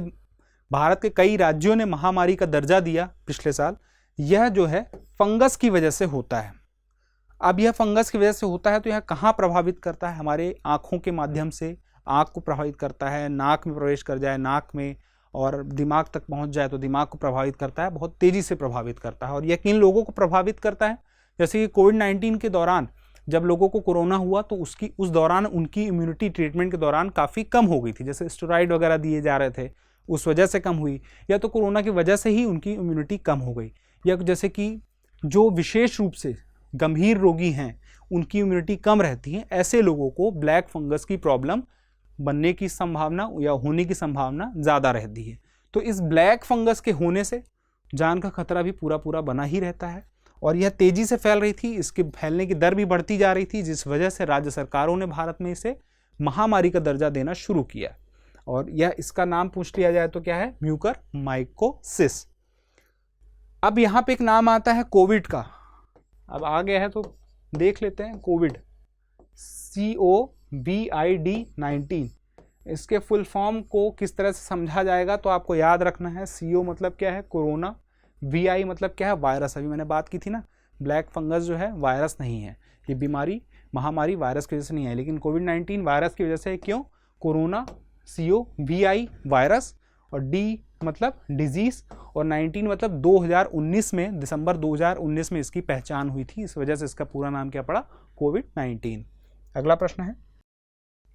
S1: भारत के कई राज्यों ने महामारी का दर्जा दिया पिछले साल, यह जो है फंगस की वजह से होता है। अब यह फंगस की वजह से होता है तो यह कहाँ प्रभावित करता है? हमारे आँखों के माध्यम से आँख को प्रभावित करता है, नाक में प्रवेश कर जाए नाक में, और दिमाग तक पहुँच जाए तो दिमाग को प्रभावित करता है, बहुत तेज़ी से प्रभावित करता है। और यह किन लोगों को प्रभावित करता है? जैसे कि कोविड-19 के दौरान जब लोगों को कोरोना हुआ तो उस दौरान उनकी इम्यूनिटी ट्रीटमेंट के दौरान काफ़ी कम हो गई थी, जैसे स्टेरॉइड वगैरह दिए जा रहे थे, उस वजह से कम हुई, या तो कोरोना की वजह से ही उनकी इम्यूनिटी कम हो गई, या जैसे कि जो विशेष रूप से गंभीर रोगी हैं उनकी इम्यूनिटी कम रहती है, ऐसे लोगों को ब्लैक फंगस की प्रॉब्लम बनने की संभावना या होने की संभावना ज़्यादा रहती है। तो इस ब्लैक फंगस के होने से जान का खतरा भी पूरा बना ही रहता है, और यह तेज़ी से फैल रही थी, इसके फैलने की दर भी बढ़ती जा रही थी, जिस वजह से राज्य सरकारों ने भारत में इसे महामारी का दर्जा देना शुरू किया। और यह इसका नाम पूछ लिया जाए तो क्या है? म्यूकरमाइकोसिस। अब यहाँ पे एक नाम आता है कोविड का, अब आ गया है तो देख लेते हैं। कोविड, COVID-19, इसके फुल फॉर्म को किस तरह से समझा जाएगा तो आपको याद रखना है। CO मतलब क्या है? कोरोना। VI मतलब क्या है? वायरस। अभी मैंने बात की थी ना, ब्लैक फंगस जो है वायरस नहीं है, ये बीमारी महामारी वायरस की वजह से नहीं है, लेकिन कोविड-19 वायरस की वजह से। क्यों? कोरोना, CO, VI वायरस, और D मतलब डिजीज, और 19 मतलब 2019 में, दिसंबर 2019 में इसकी पहचान हुई थी, इस वजह से इसका पूरा नाम क्या पड़ा? कोविड-19। अगला प्रश्न है,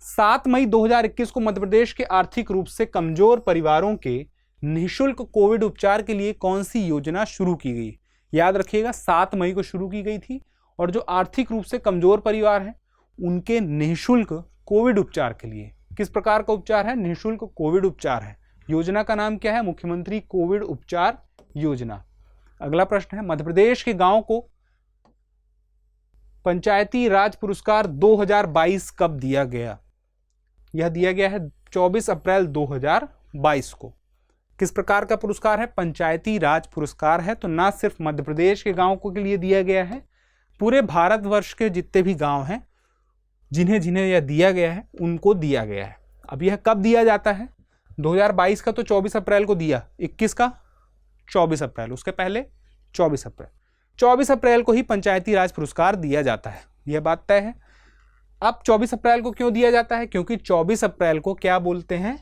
S1: 7 मई 2021 को मध्य प्रदेश के आर्थिक रूप से कमजोर परिवारों के निःशुल्क कोविड उपचार के लिए कौन सी योजना शुरू की गई? याद रखिएगा 7 मई को शुरू की गई थी, और जो आर्थिक रूप से कमजोर परिवार हैं उनके निःशुल्क कोविड उपचार के लिए। किस प्रकार का उपचार है? निःशुल्क कोविड उपचार है। योजना का नाम क्या है? मुख्यमंत्री कोविड उपचार योजना। अगला प्रश्न है, मध्य प्रदेश के गांव को पंचायती राज पुरस्कार 2022 कब दिया गया? यह दिया गया है 24 अप्रैल 2022 को। किस प्रकार का पुरस्कार है? पंचायती राज पुरस्कार है। तो ना सिर्फ मध्य प्रदेश के गांव को के लिए दिया गया है, पूरे भारतवर्ष के जितने भी गांव हैं जिन्हें जिन्हें यह दिया गया है उनको दिया गया है। अब यह कब दिया जाता है? 2022 का तो 24 अप्रैल को दिया, 21 का 24 अप्रैल, उसके पहले 24 अप्रैल। 24 अप्रैल को ही पंचायती राज पुरस्कार दिया जाता है, यह बात तय है। अब 24 अप्रैल को क्यों दिया जाता है? क्योंकि 24 अप्रैल को क्या बोलते हैं?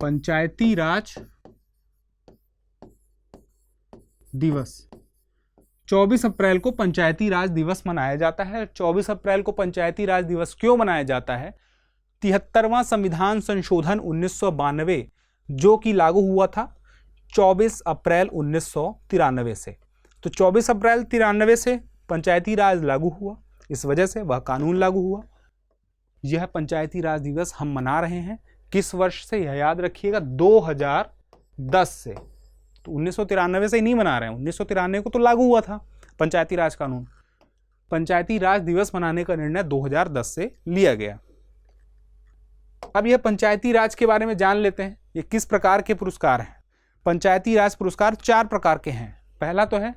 S1: पंचायती राज दिवस। 24 अप्रैल को पंचायती राज दिवस मनाया जाता है। 24 अप्रैल को पंचायती राज दिवस क्यों मनाया जाता है? 73वां संविधान संशोधन 1992 जो कि लागू हुआ था 24 अप्रैल 1993 से। तो 24 अप्रैल 93 से पंचायती राज लागू हुआ, इस वजह से वह कानून लागू हुआ। यह पंचायती राज दिवस हम मना रहे हैं किस वर्ष से? यह याद रखिएगा 2010 से। तो 1993 से ही नहीं मना रहे हैं, 1993 को तो लागू हुआ था पंचायती राज कानून। पंचायती राज दिवस मनाने का निर्णय 2010 से लिया गया। अब यह पंचायती राज के बारे में जान लेते हैं, ये किस प्रकार के पुरस्कार हैं। पंचायती राज पुरस्कार 4 प्रकार के हैं। पहला तो है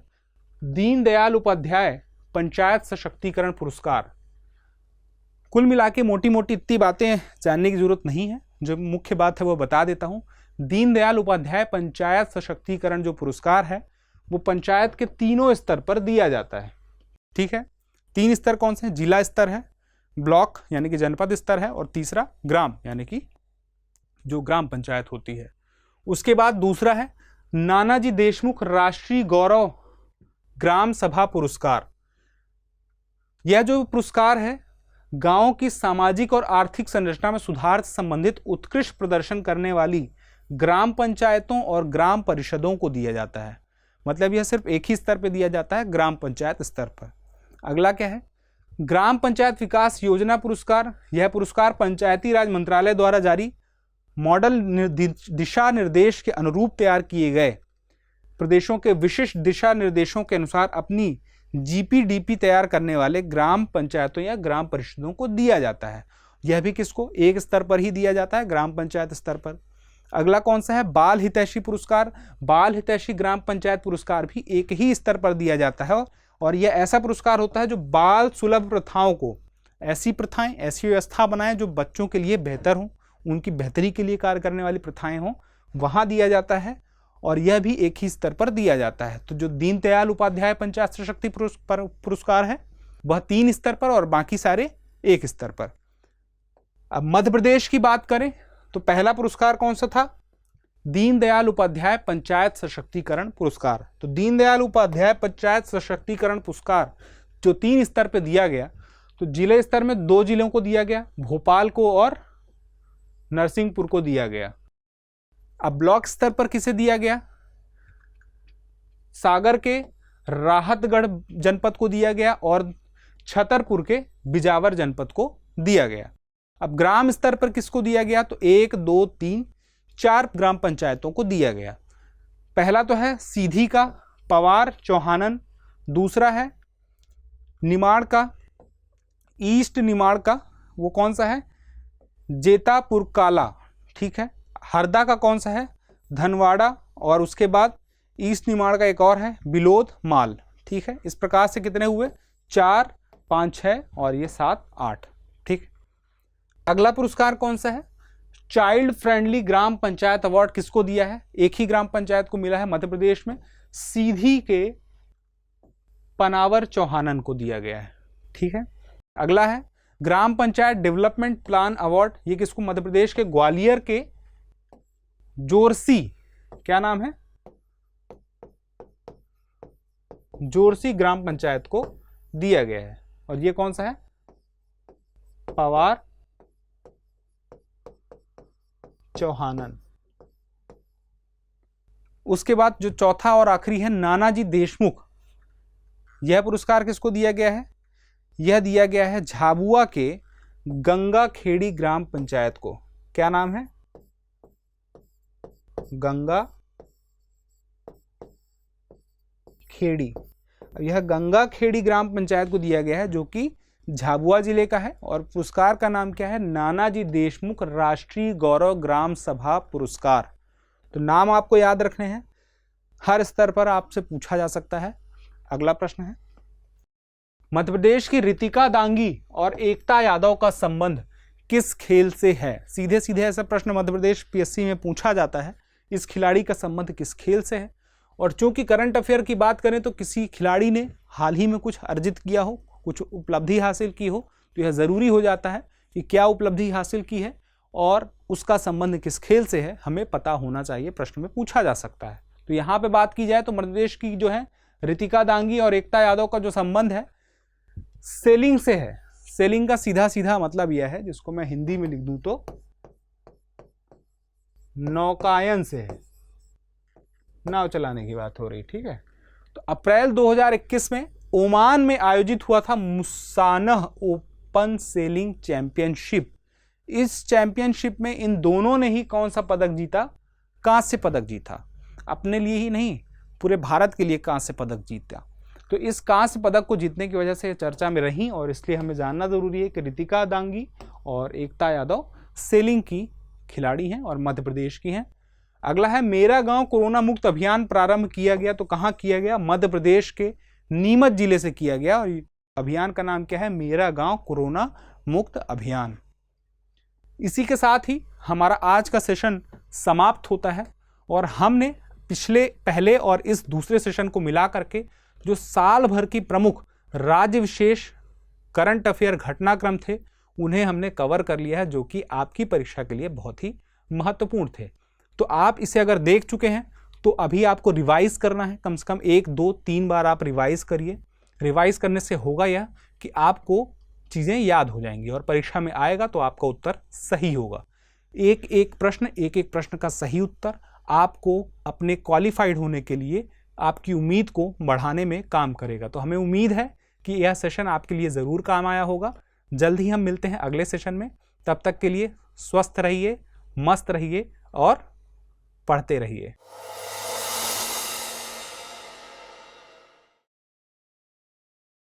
S1: दीनदयाल उपाध्याय पंचायत सशक्तिकरण पुरस्कार। कुल मिला के मोटी मोटी इतनी बातें जानने की जरूरत नहीं है, जो मुख्य बात है वो बता देता हूं। दीनदयाल उपाध्याय पंचायत सशक्तिकरण जो पुरस्कार है वो पंचायत के 3 स्तर पर दिया जाता है। ठीक है, 3 स्तर कौन से हैं? जिला स्तर है, ब्लॉक यानी कि जनपद स्तर है, और तीसरा ग्राम यानी कि जो ग्राम पंचायत होती है। उसके बाद दूसरा है नानाजी देशमुख राष्ट्रीय गौरव ग्राम सभा पुरस्कार। यह जो पुरस्कार है गांव की सामाजिक और आर्थिक संरचना में सुधार से संबंधित उत्कृष्ट प्रदर्शन करने वाली ग्राम पंचायतों और ग्राम परिषदों को दिया जाता है। मतलब यह सिर्फ एक ही स्तर पर दिया जाता है, ग्राम पंचायत स्तर पर। अगला क्या है? ग्राम पंचायत विकास योजना पुरस्कार। यह पुरस्कार पंचायती राज मंत्रालय द्वारा जारी मॉडल दिशा निर्देश के अनुरूप तैयार किए गए प्रदेशों के विशिष्ट दिशा निर्देशों के अनुसार अपनी GPDP तैयार करने वाले ग्राम पंचायतों या ग्राम परिषदों को दिया जाता है। यह भी किसको, एक स्तर पर ही दिया जाता है, ग्राम पंचायत स्तर पर। अगला कौन सा है, बाल हितैषी पुरस्कार। बाल हितैषी ग्राम पंचायत पुरस्कार भी एक ही स्तर पर दिया जाता है और यह ऐसा पुरस्कार होता है जो बाल सुलभ प्रथाओं को, ऐसी प्रथाएं, ऐसी व्यवस्था बनाएं जो बच्चों के लिए बेहतर हों, उनकी बेहतरी के लिए कार्य करने वाली प्रथाएं हों, वहाँ दिया जाता है और यह भी एक ही स्तर पर दिया जाता है। तो जो दीनदयाल उपाध्याय पंचायत सशक्ति पुरस्कार है वह 3 स्तर पर और बाकी सारे 1 स्तर पर। अब मध्य प्रदेश की बात करें तो पहला पुरस्कार कौन सा था, दीनदयाल उपाध्याय पंचायत सशक्तिकरण पुरस्कार। तो दीनदयाल उपाध्याय पंचायत सशक्तिकरण पुरस्कार जो 3 स्तर पर दिया गया, तो जिले स्तर में 2 जिलों को दिया गया, भोपाल को और नरसिंहपुर को दिया गया। अब ब्लॉक स्तर पर किसे दिया गया, सागर के राहतगढ़ जनपद को दिया गया और छतरपुर के बिजावर जनपद को दिया गया। अब ग्राम स्तर पर किसको दिया गया, तो 1, 2, 3, 4 ग्राम पंचायतों को दिया गया। पहला तो है सीधी का पवार चौहानन, दूसरा है निमाड़ का, ईस्ट निमाड़ का, वो कौन सा है, जेतापुर काला, ठीक है। हरदा का कौन सा है, धनवाड़ा, और उसके बाद ईस्ट निमाड़ का एक और है बिलोद माल, ठीक है। इस प्रकार से कितने हुए, 4, 5, 6 और ये 7, 8, ठीक। अगला पुरस्कार कौन सा है, चाइल्ड फ्रेंडली ग्राम पंचायत अवार्ड किसको दिया है, एक ही ग्राम पंचायत को मिला है मध्य प्रदेश में, सीधी के पनावर चौहानन को दिया गया है, ठीक है। अगला है ग्राम पंचायत डेवलपमेंट प्लान अवार्ड, ये किसको, मध्य प्रदेश के ग्वालियर के जोरसी, क्या नाम है, जोरसी ग्राम पंचायत को दिया गया है और ये कौन सा है, पवार चौहानन। उसके बाद जो चौथा और आखिरी है नानाजी देशमुख, यह पुरस्कार किसको दिया गया है, यह दिया गया है झाबुआ के गंगा खेड़ी ग्राम पंचायत को। क्या नाम है, गंगा खेड़ी। यह गंगा खेड़ी ग्राम पंचायत को दिया गया है जो कि झाबुआ जिले का है और पुरस्कार का नाम क्या है, नानाजी देशमुख राष्ट्रीय गौरव ग्राम सभा पुरस्कार। तो नाम आपको याद रखने हैं, हर स्तर पर आपसे पूछा जा सकता है। अगला प्रश्न है, मध्य प्रदेश की रितिका दांगी और एकता यादव का संबंध किस खेल से है। सीधे सीधे ऐसा प्रश्न मध्य प्रदेश पीएससी में पूछा जाता है, इस खिलाड़ी का संबंध किस खेल से है। और चूंकि करंट अफेयर की बात करें तो किसी खिलाड़ी ने हाल ही में कुछ अर्जित किया हो, कुछ उपलब्धि हासिल की हो, तो यह ज़रूरी हो जाता है कि क्या उपलब्धि हासिल की है और उसका संबंध किस खेल से है, हमें पता होना चाहिए, प्रश्न में पूछा जा सकता है। तो यहाँ पे बात की जाए तो मध्य प्रदेश की जो है रितिका दांगी और एकता यादव का जो संबंध है सेलिंग से है। सेलिंग का सीधा सीधा मतलब यह है, जिसको मैं हिंदी में लिख दूं तो नौकायन से है, नाव चलाने की बात हो रही, ठीक है। तो अप्रैल 2021 में ओमान में आयोजित हुआ था मुसानह ओपन सेलिंग चैंपियनशिप। इस चैंपियनशिप में इन दोनों ने ही कौन सा पदक जीता, कांस्य पदक जीता। अपने लिए ही नहीं, पूरे भारत के लिए कांस्य पदक जीता। तो इस कांस्य पदक को जीतने की वजह से चर्चा में रही और इसलिए हमें जानना जरूरी है कि रितिका दांगी और एकता यादव सेलिंग की खिलाड़ी हैं और मध्य प्रदेश की हैं। अगला है मेरा गांव कोरोना मुक्त अभियान प्रारंभ किया गया, तो कहाँ किया गया, मध्य प्रदेश के नीमच जिले से किया गया और अभियान का नाम क्या है, मेरा गांव कोरोना मुक्त अभियान। इसी के साथ ही हमारा आज का सेशन समाप्त होता है और हमने पहले और इस दूसरे सेशन को मिला करके जो साल भर की प्रमुख राज्य विशेष करंट अफेयर घटनाक्रम थे उन्हें हमने कवर कर लिया है, जो कि आपकी परीक्षा के लिए बहुत ही महत्वपूर्ण थे। तो आप इसे अगर देख चुके हैं तो अभी आपको रिवाइज करना है, कम से कम 1, 2, 3 बार आप रिवाइज करिए। रिवाइज करने से होगा यह कि आपको चीज़ें याद हो जाएंगी और परीक्षा में आएगा तो आपका उत्तर सही होगा। एक एक प्रश्न का सही उत्तर आपको अपने क्वालिफाइड होने के लिए आपकी उम्मीद को बढ़ाने में काम करेगा। तो हमें उम्मीद है कि यह सेशन आपके लिए ज़रूर काम आया होगा। जल्द ही हम मिलते हैं अगले सेशन में, तब तक के लिए स्वस्थ रहिए, मस्त रहिए और पढ़ते रहिए।